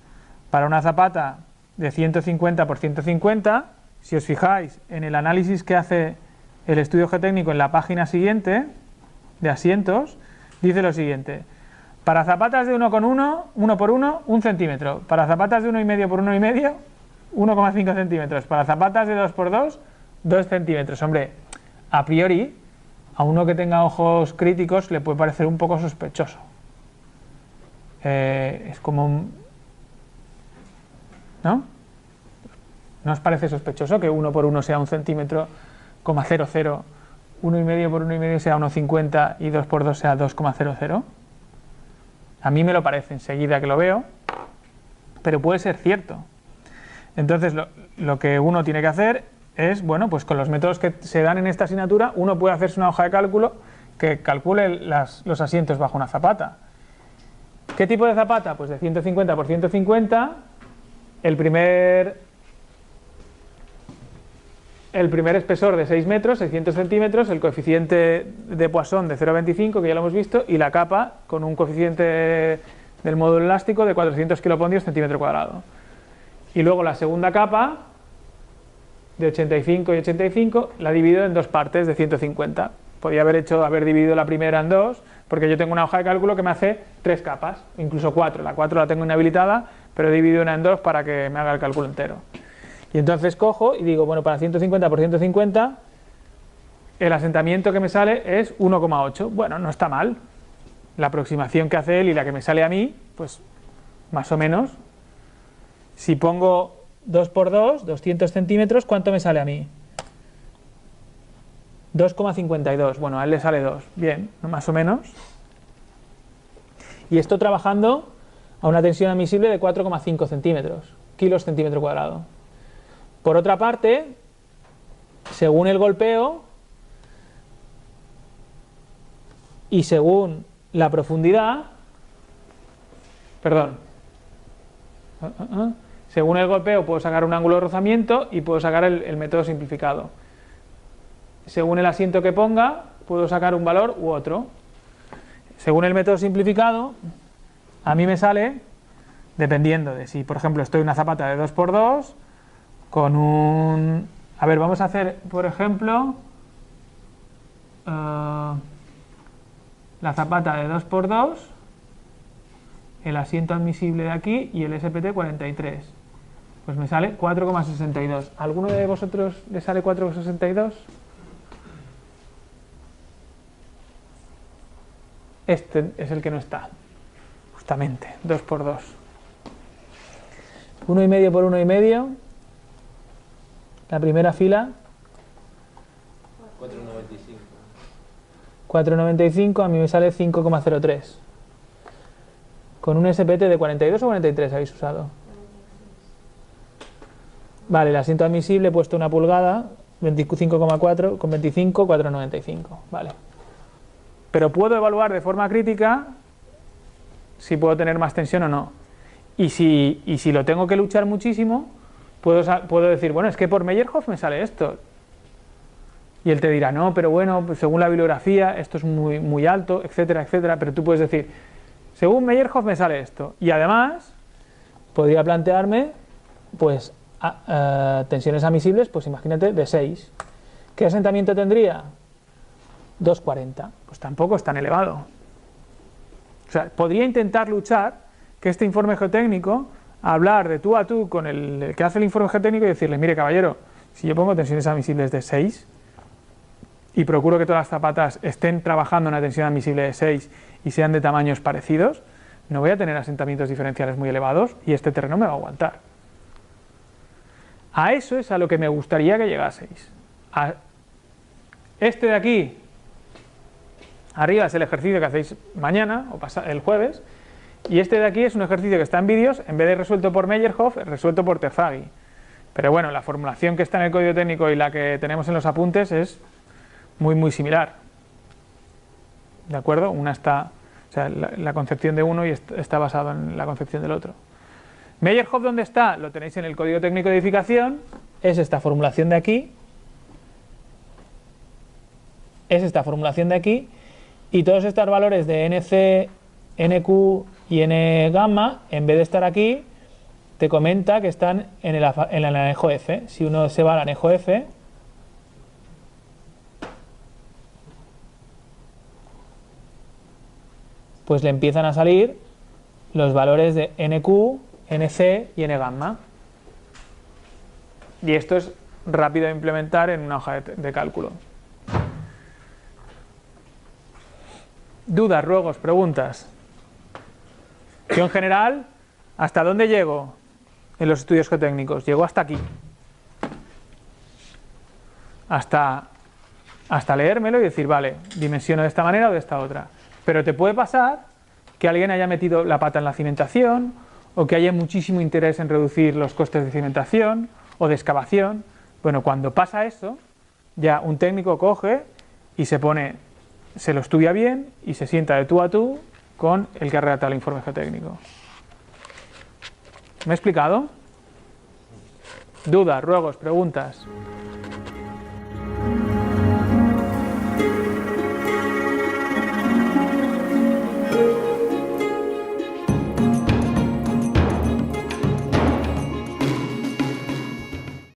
para una zapata de 150 por 150, si os fijáis en el análisis que hace el estudio geotécnico en la página siguiente, de asientos, dice lo siguiente: para zapatas de 1,1, 1 por 1, 1 centímetro. Para zapatas de 1,5 por 1,5, 1,5 centímetros. Para zapatas de 2 por 2, 2 centímetros. Hombre, a priori, a uno que tenga ojos críticos le puede parecer un poco sospechoso. Es como ¿no? ¿No os parece sospechoso que 1 por 1 sea 1 centímetro, 0,00, 1,5 por 1,5 sea 1,50 y 2 por 2 sea 2,00? A mí me lo parece enseguida que lo veo, pero puede ser cierto. Entonces lo que uno tiene que hacer es, bueno, pues con los métodos que se dan en esta asignatura, uno puede hacerse una hoja de cálculo que calcule los asientos bajo una zapata. ¿Qué tipo de zapata? Pues de 150 por 150, el primer espesor de 6 metros, 600 centímetros, el coeficiente de Poisson de 0,25, que ya lo hemos visto, y la capa con un coeficiente del módulo elástico de 400 kilopondrios centímetro cuadrado. Y luego la segunda capa, de 85 y 85, la divido en dos partes de 150. Podría haber dividido la primera en dos, porque yo tengo una hoja de cálculo que me hace 3 capas, incluso 4. La 4 la tengo inhabilitada, pero he dividido una en dos para que me haga el cálculo entero. Y entonces cojo y digo, bueno, para 150 por 150, el asentamiento que me sale es 1,8. Bueno, no está mal. La aproximación que hace él y la que me sale a mí, pues más o menos. Si pongo 2 por 2, 200 centímetros, ¿cuánto me sale a mí? 2,52. Bueno, a él le sale 2. Bien, más o menos. Y esto trabajando a una tensión admisible de 4,5 centímetros. kilos centímetro cuadrado. Por otra parte, según el golpeo y según la profundidad, según el golpeo puedo sacar un ángulo de rozamiento y puedo sacar el método simplificado. Según el asiento que ponga, puedo sacar un valor u otro. Según el método simplificado, a mí me sale, dependiendo de si, por ejemplo, estoy en una zapata de 2×2, con un... A ver, vamos a hacer, por ejemplo, la zapata de 2×2, el asiento admisible de aquí y el SPT 43. Pues me sale 4,62. ¿Alguno de vosotros le sale 4,62? Este es el que no está, justamente, 2×2. 1,5 por 1,5. La primera fila. 4,95, a mí me sale 5,03. Con un SPT de 42 o 43 habéis usado. Vale, el asiento admisible he puesto 1 pulgada, 25,4, con 25, 4,95. Vale. Pero puedo evaluar de forma crítica si puedo tener más tensión o no. Y si lo tengo que luchar muchísimo, puedo decir, bueno, es que por Meyerhof me sale esto. Y él te dirá, no, pero bueno, pues según la bibliografía, esto es muy, muy alto, etcétera, etcétera. Pero tú puedes decir, según Meyerhof me sale esto. Y además, podría plantearme, pues, tensiones admisibles, pues imagínate, de 6. ¿Qué asentamiento tendría? 2,40. Pues tampoco es tan elevado. O sea, podría intentar luchar que este informe geotécnico, hablar de tú a tú con el que hace el informe geotécnico y decirle, mire caballero, si yo pongo tensiones admisibles de 6 y procuro que todas las zapatas estén trabajando en una tensión admisible de 6 y sean de tamaños parecidos, no voy a tener asentamientos diferenciales muy elevados y este terreno me va a aguantar. A eso es a lo que me gustaría que llegaseis. A este de aquí, arriba es el ejercicio que hacéis mañana o el jueves, y este de aquí es un ejercicio que está en vídeos, en vez de resuelto por Meyerhof, resuelto por Tefagi. Pero bueno, la formulación que está en el código técnico y la que tenemos en los apuntes es muy muy similar. ¿De acuerdo? Una está, o sea, la concepción de uno y está basado en la concepción del otro. Meyerhof, ¿dónde está? Lo tenéis en el código técnico de edificación, es esta formulación de aquí, y todos estos valores de NC, NQ y N gamma, en vez de estar aquí, te comenta que están en el anejo F. Si uno se va al anejo F, pues le empiezan a salir los valores de NQ, NC y N gamma. Y esto es rápido de implementar en una hoja de cálculo. ¿Dudas, ruegos, preguntas? Yo en general, ¿hasta dónde llego en los estudios geotécnicos? Llego hasta aquí. Hasta leérmelo y decir, vale, dimensiono de esta manera o de esta otra. Pero te puede pasar que alguien haya metido la pata en la cimentación, o que haya muchísimo interés en reducir los costes de cimentación o de excavación. Bueno, cuando pasa eso, ya un técnico coge y se lo estudia bien y se sienta de tú a tú con el que ha redactado el informe geotécnico. ¿Me he explicado? ¿Dudas, ruegos, preguntas?